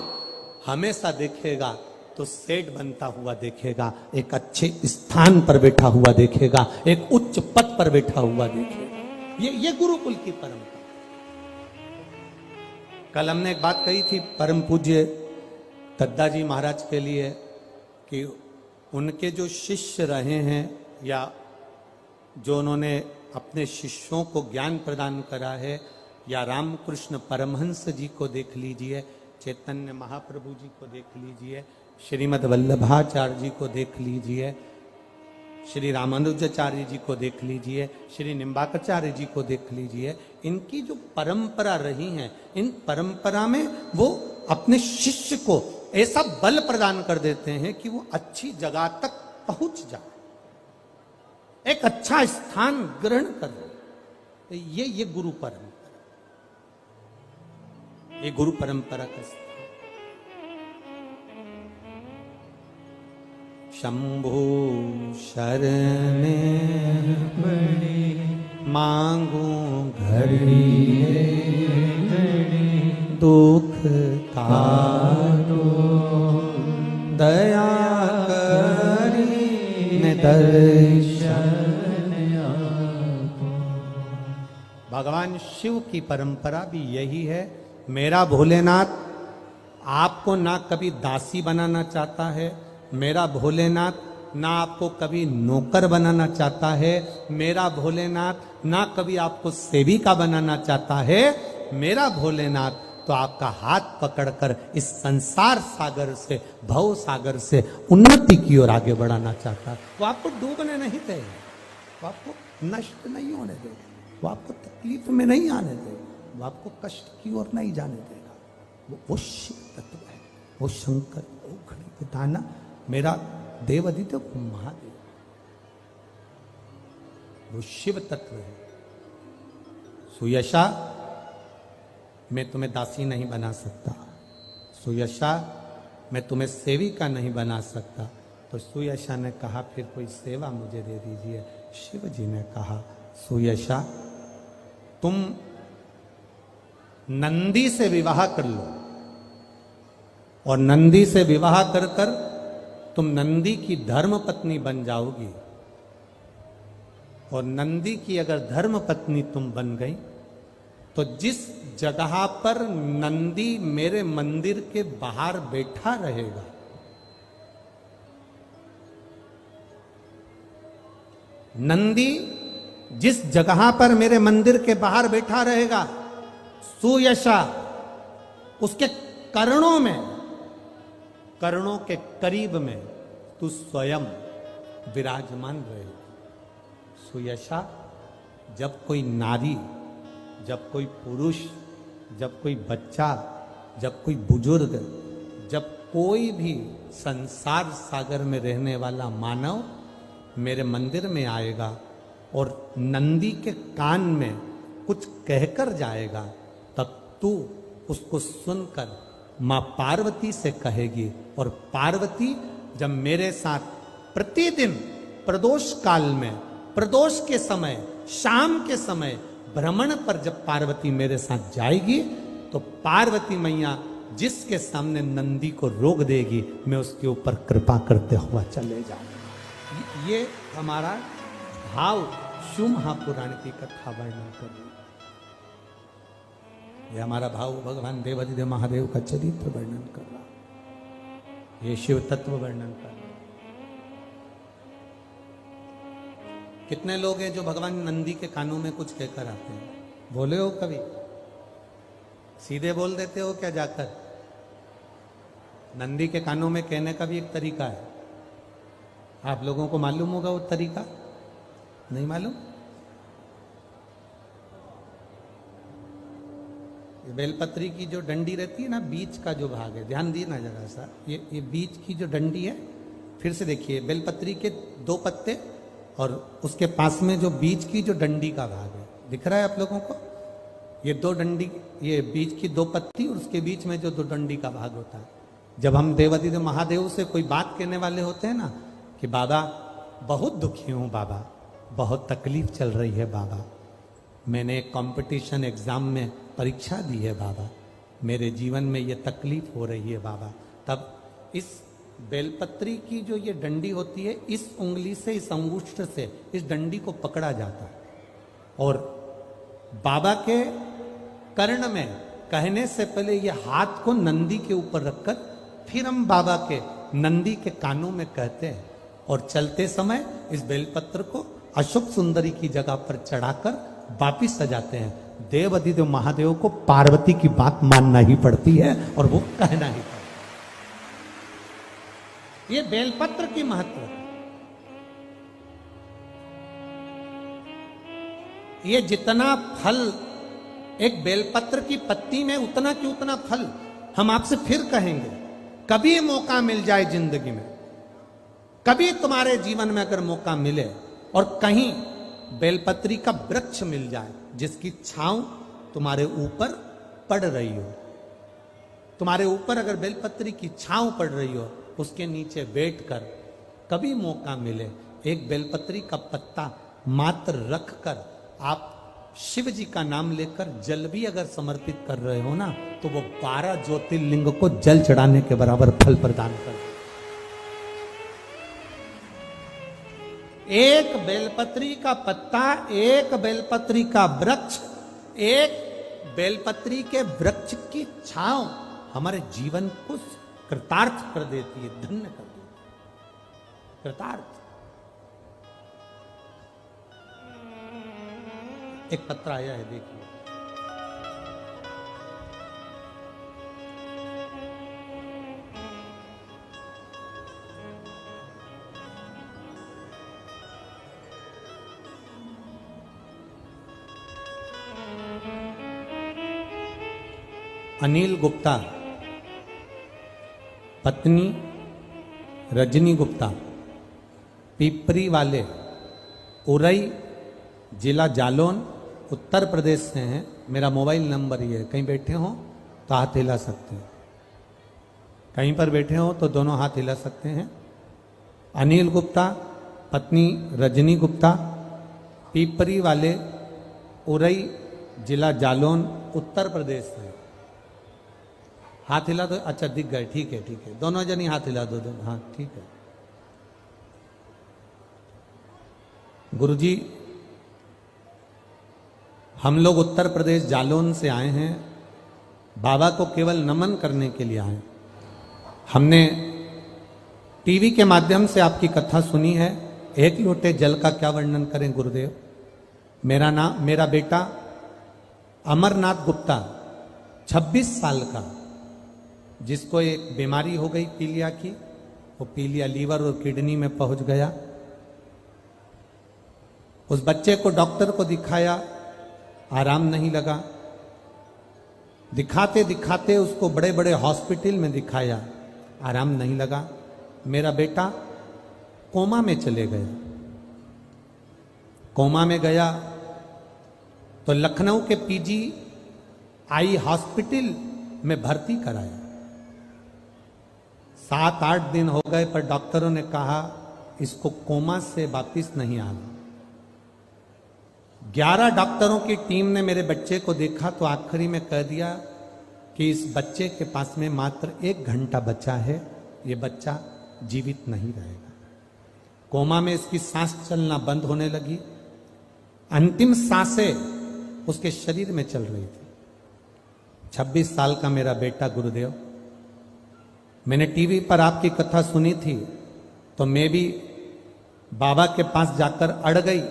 S1: हमेशा देखेगा तो सेठ बनता हुआ देखेगा, एक अच्छे स्थान पर बैठा हुआ देखेगा, एक उच्च पद पर बैठा हुआ देखेगा। ये गुरुकुल की परंपरा। कल हमने एक बात कही थी परम पूज्य दद्दा जी महाराज के लिए कि उनके जो शिष्य रहे हैं या जो उन्होंने अपने शिष्यों को ज्ञान प्रदान करा है, या रामकृष्ण परमहंस जी को देख लीजिए, चैतन्य महाप्रभु जी को देख लीजिए, श्रीमद् वल्लभाचार्य जी को देख लीजिए, श्री रामानुजाचार्य जी को देख लीजिए, श्री निम्बाकाचार्य जी को देख लीजिए। इनकी जो परंपरा रही है, इन परंपरा में वो अपने शिष्य को ऐसा बल प्रदान कर देते हैं कि वो अच्छी जगह तक पहुंच जाए, एक अच्छा स्थान ग्रहण कर ले। तो ये गुरु परंपरा, ये गुरु परंपरा का स्थान। शंभु शरणे
S2: पड़े
S1: मांगू
S2: घड़ी घड़ी
S1: दुख का दया करी ने दर्शन
S2: आपो।
S1: भगवान शिव की परंपरा भी यही है। मेरा भोलेनाथ आपको ना कभी दासी बनाना चाहता है, मेरा भोलेनाथ ना आपको कभी नौकर बनाना चाहता है, मेरा भोलेनाथ ना कभी आपको सेविका बनाना चाहता है। मेरा भोलेनाथ तो आपका हाथ पकड़कर इस संसार सागर से, भव सागर से उन्नति की ओर आगे बढ़ाना चाहता है। वो आपको डूबने नहीं देगा, वो आपको नष्ट नहीं होने देगा, वो आपको तकलीफ में नहीं आने देगा, वो आपको कष्ट की ओर नहीं जाने देगा। वो शिव तत्व है, वो शंकर, वो गणपति, मेरा देव आदित्य महादेव, वो शिव तत्व है। सुयशा, मैं तुम्हें दासी नहीं बना सकता, सुयशा मैं तुम्हें सेविका नहीं बना सकता। तो सुयशा ने कहा फिर कोई सेवा मुझे दे दीजिए। शिव जी ने कहा सुयशा तुम नंदी से विवाह कर लो, और नंदी से विवाह कर कर तुम नंदी की धर्म पत्नी बन जाओगी। और नंदी की अगर धर्म पत्नी तुम बन गई तो जिस जगह पर नंदी मेरे मंदिर के बाहर बैठा रहेगा, नंदी जिस जगह पर मेरे मंदिर के बाहर बैठा रहेगा, सुयशा उसके कर्णों में, कर्णों के करीब में तू स्वयं विराजमान रहे। सुयशा, जब कोई नारी, जब कोई पुरुष, जब कोई बच्चा, जब कोई बुजुर्ग, जब कोई भी संसार सागर में रहने वाला मानव मेरे मंदिर में आएगा और नंदी के कान में कुछ कहकर जाएगा, तब तू उसको सुनकर मां पार्वती से कहेगी। और पार्वती जब मेरे साथ प्रतिदिन प्रदोष काल में, प्रदोष के समय, शाम के समय भ्रमण पर जब पार्वती मेरे साथ जाएगी, तो पार्वती मैया जिसके सामने नंदी को रोक देगी, मैं उसके ऊपर कृपा करते हुआ चले जाऊंगा। ये हमारा भाव शिव महापुराण की कथा वर्णन कर रही है। ये हमारा भाव भगवान देवाधिदेव महादेव का चरित्र वर्णन कर रहा, ये शिव तत्व वर्णन कर रहा। कितने लोग हैं जो भगवान नंदी के कानों में कुछ कहकर आते हैं? बोले हो कभी? सीधे बोल देते हो क्या जाकर? नंदी के कानों में कहने का भी एक तरीका है। आप लोगों को मालूम होगा वो तरीका? नहीं मालूम? बेलपत्री की जो डंडी रहती है ना, बीच का जो भाग है, ध्यान दिए ना जरा सा, ये बीच की जो डंडी है, फिर से देखिए, बेलपत्री के 2 पत्ते और उसके पास में जो बीच की जो डंडी का भाग है, दिख रहा है आप लोगों को? ये 2 डंडी, ये बीच की 2 पत्ती और उसके बीच में जो 2 डंडी का भाग होता है। जब हम देवाधिदेव महादेव से कोई बात कहने वाले होते हैं ना कि बाबा बहुत दुखी हूं, बाबा बहुत तकलीफ चल रही है, बाबा मैंने एक कंपटीशन एग्जाम में परीक्षा दी है, बाबा मेरे जीवन में ये तकलीफ हो रही है, बाबा, तब इस बेलपत्री की जो ये डंडी होती है, इस उंगली से, इस अंगुष्ठ से इस डंडी को पकड़ा जाता है और बाबा के कर्ण में कहने से पहले ये हाथ को नंदी के ऊपर रखकर फिर हम बाबा के नंदी के कानों में कहते हैं और चलते समय इस बेलपत्र को अशोक सुंदरी की जगह पर चढ़ाकर वापिस सजाते हैं। देवाधिदेव महादेव को पार्वती की बात मानना ही पड़ती है और वो कहना ही पड़ता है। ये बेलपत्र की महत्व है। ये जितना फल एक बेलपत्र की पत्ती में, उतना की उतना फल हम आपसे फिर कहेंगे। कभी मौका मिल जाए जिंदगी में, कभी तुम्हारे जीवन में अगर मौका मिले और कहीं बेलपत्री का वृक्ष मिल जाए जिसकी छांव तुम्हारे ऊपर पड़ रही हो, तुम्हारे ऊपर अगर बेलपत्री की छांव पड़ रही हो, उसके नीचे बैठकर कभी मौका मिले एक बेलपत्री का पत्ता मात्र रखकर आप शिव जी का नाम लेकर जल भी अगर समर्पित कर रहे हो ना, तो वो 12 ज्योतिर्लिंग को जल चढ़ाने के बराबर फल प्रदान कर। एक बेलपत्री का पत्ता, एक बेलपत्री का वृक्ष, एक बेलपत्री के वृक्ष की छांव हमारे जीवन को कृतार्थ कर देती है, धन्य कर देती है, कृतार्थ। एक पत्र आया है, देखिए। अनिल गुप्ता, पत्नी रजनी गुप्ता, पिपरी वाले, उरई, जिला जालौन, उत्तर प्रदेश से हैं। मेरा मोबाइल नंबर ये है, कहीं बैठे हो तो हाथ हिला सकते हैं, कहीं पर बैठे हो तो दोनों हाथ हिला सकते हैं। अनिल गुप्ता, पत्नी रजनी गुप्ता, पिपरी वाले, उरई, जिला जालौन, उत्तर प्रदेश से। हाथ हिला दो। अच्छा, दिख गए, ठीक है ठीक है, दोनों जनी हाथ हिला दो, दोनों, हाँ ठीक है। गुरुजी, हम लोग उत्तर प्रदेश जालौन से आए हैं, बाबा को केवल नमन करने के लिए आए। हमने टीवी के माध्यम से आपकी कथा सुनी है। एक लोटे जल का क्या वर्णन करें गुरुदेव। मेरा बेटा अमरनाथ गुप्ता, 26 साल का, जिसको एक बीमारी हो गई पीलिया की, वो पीलिया लीवर और किडनी में पहुंच गया। उस बच्चे को डॉक्टर को दिखाया, आराम नहीं लगा। दिखाते दिखाते उसको बड़े बड़े हॉस्पिटल में दिखाया, आराम नहीं लगा। मेरा बेटा कोमा में चले गया। कोमा में गया तो लखनऊ के PGI हॉस्पिटल में भर्ती कराया। 7-8 दिन हो गए, पर डॉक्टरों ने कहा इसको कोमा से वापिस नहीं आना। 11 डॉक्टरों की टीम ने मेरे बच्चे को देखा तो आखिरी में कह दिया कि इस बच्चे के पास में मात्र 1 घंटा बचा है, ये बच्चा जीवित नहीं रहेगा। कोमा में इसकी सांस चलना बंद होने लगी, अंतिम सांसें उसके शरीर में चल रही थी। 26 साल का मेरा बेटा गुरुदेव। मैंने टीवी पर आपकी कथा सुनी थी तो मैं भी बाबा के पास जाकर अड़ गई।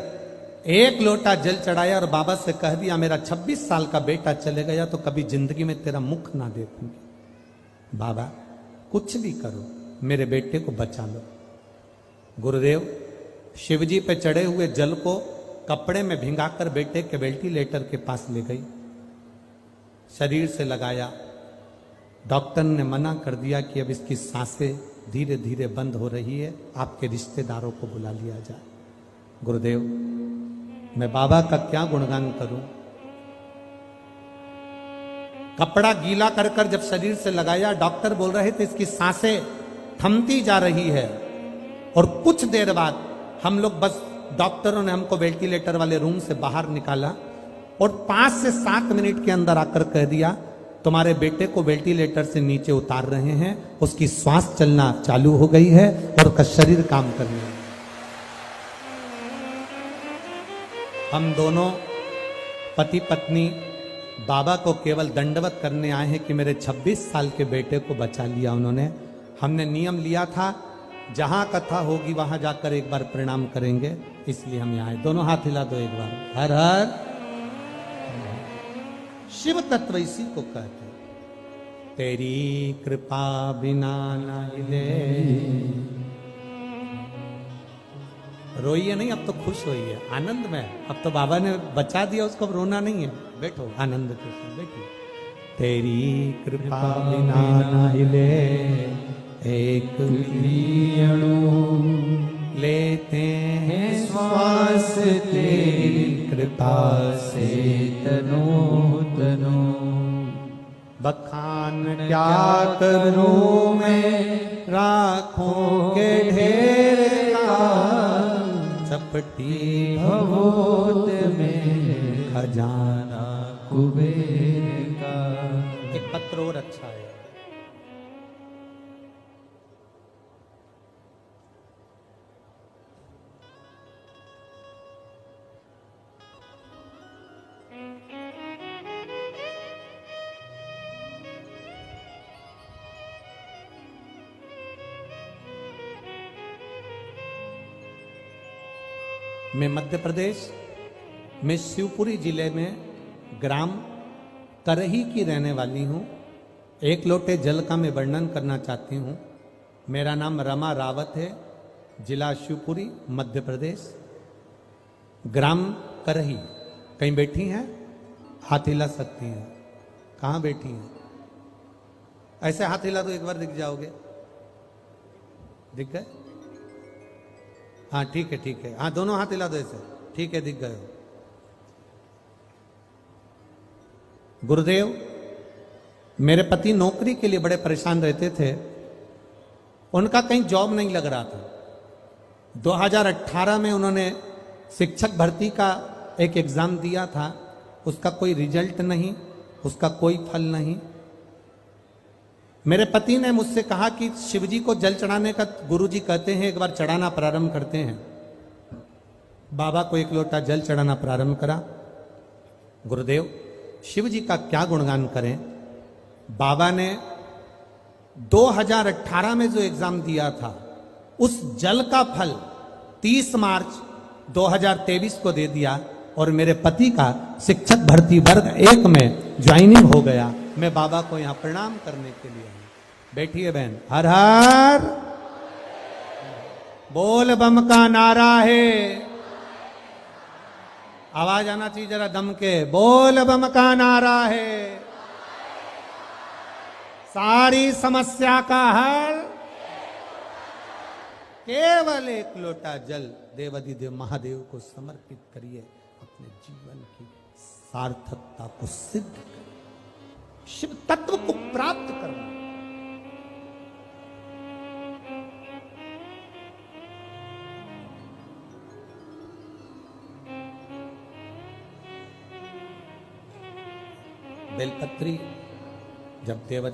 S1: 1 लोटा जल चढ़ाया और बाबा से कह दिया, मेरा 26 साल का बेटा चले गया तो कभी जिंदगी में तेरा मुख ना देखूंगी। बाबा कुछ भी करो, मेरे बेटे को बचा लो। गुरुदेव शिवजी पे चढ़े हुए जल को कपड़े में भिंगाकर बेटे के वेंटिलेटर के पास ले गई, शरीर से लगाया। डॉक्टर ने मना कर दिया कि अब इसकी सांसें धीरे धीरे बंद हो रही है, आपके रिश्तेदारों को बुला लिया जाए। गुरुदेव मैं बाबा का क्या गुणगान करूं। कपड़ा गीला कर कर जब शरीर से लगाया, डॉक्टर बोल रहे थे इसकी सांसें थमती जा रही है। और कुछ देर बाद हम लोग बस, डॉक्टरों ने हमको वेंटिलेटर वाले रूम से बाहर निकाला और 5 से 7 मिनट के अंदर आकर कह दिया, तुम्हारे बेटे को वेंटिलेटर से नीचे उतार रहे हैं, उसकी श्वास चलना चालू हो गई है और उसका शरीर काम करने लगा। हम दोनों पति पत्नी बाबा को केवल दंडवत करने आए हैं कि मेरे 26 साल के बेटे को बचा लिया उन्होंने। हमने नियम लिया था जहां कथा होगी वहां जाकर एक बार प्रणाम करेंगे, इसलिए हम यहाँ आए। दोनों हाथ हिला दो एक बार। हर हर शिव तत्व इसी को कहते हैं। तेरी कृपा बिना न हिले। रोइए नहीं, अब तो खुश होइए, आनंद में। अब तो बाबा ने बचा दिया उसको, अब रोना नहीं है। बैठो आनंद के साथ बैठिए। तेरी कृपा बिना न हिले एक अणु, लेते हैं श्वास तेरी कृपा से तनो तनो। बखान क्या करूं मैं राखों के ढेर का, चपटी भवोत में जाना
S2: कुबेर का।
S1: एक पत्र और अच्छा है। मैं मध्य प्रदेश में शिवपुरी जिले में ग्राम करही की रहने वाली हूँ। एक लोटे जल का मैं वर्णन करना चाहती हूँ। मेरा नाम रमा रावत है, जिला शिवपुरी, मध्य प्रदेश, ग्राम करही। कहीं बैठी हैं? हाथ हिला सकती हैं। कहाँ बैठी हैं? ऐसे हाथ हिला तो एक बार दिख जाओगे। दिख गए? हाँ ठीक है, ठीक है। हाँ दोनों हाथ हिला दो ऐसे। ठीक है, दिख गए हो। गुरुदेव, मेरे पति नौकरी के लिए बड़े परेशान रहते थे। उनका कहीं जॉब नहीं लग रहा था। 2018 में उन्होंने शिक्षक भर्ती का एक एग्जाम दिया था। उसका कोई रिजल्ट नहीं, उसका कोई फल नहीं। मेरे पति ने मुझसे कहा कि शिवजी को जल चढ़ाने का गुरुजी कहते हैं, एक बार चढ़ाना प्रारंभ करते हैं। बाबा को एक लोटा जल चढ़ाना प्रारंभ करा। गुरुदेव, शिवजी का क्या गुणगान करें। बाबा ने 2018 में जो एग्जाम दिया था, उस जल का फल 30 मार्च 2023 को दे दिया और मेरे पति का शिक्षक भर्ती वर्ग 1 में ज्वाइनिंग हो गया। मैं बाबा को यहां प्रणाम करने के लिए हूं। बैठिए बहन। हर हर बोल बम का नारा है। आवाज आना चाहिए जरा दम के। बोल बम का नारा है। सारी समस्या का हल केवल एक लोटा जल देवाधिदेव महादेव को समर्पित करिए। अपने जीवन की सार्थकता को सिद्ध करिए। शिव तत्व को प्राप्त करना। बेलपत्री जब देव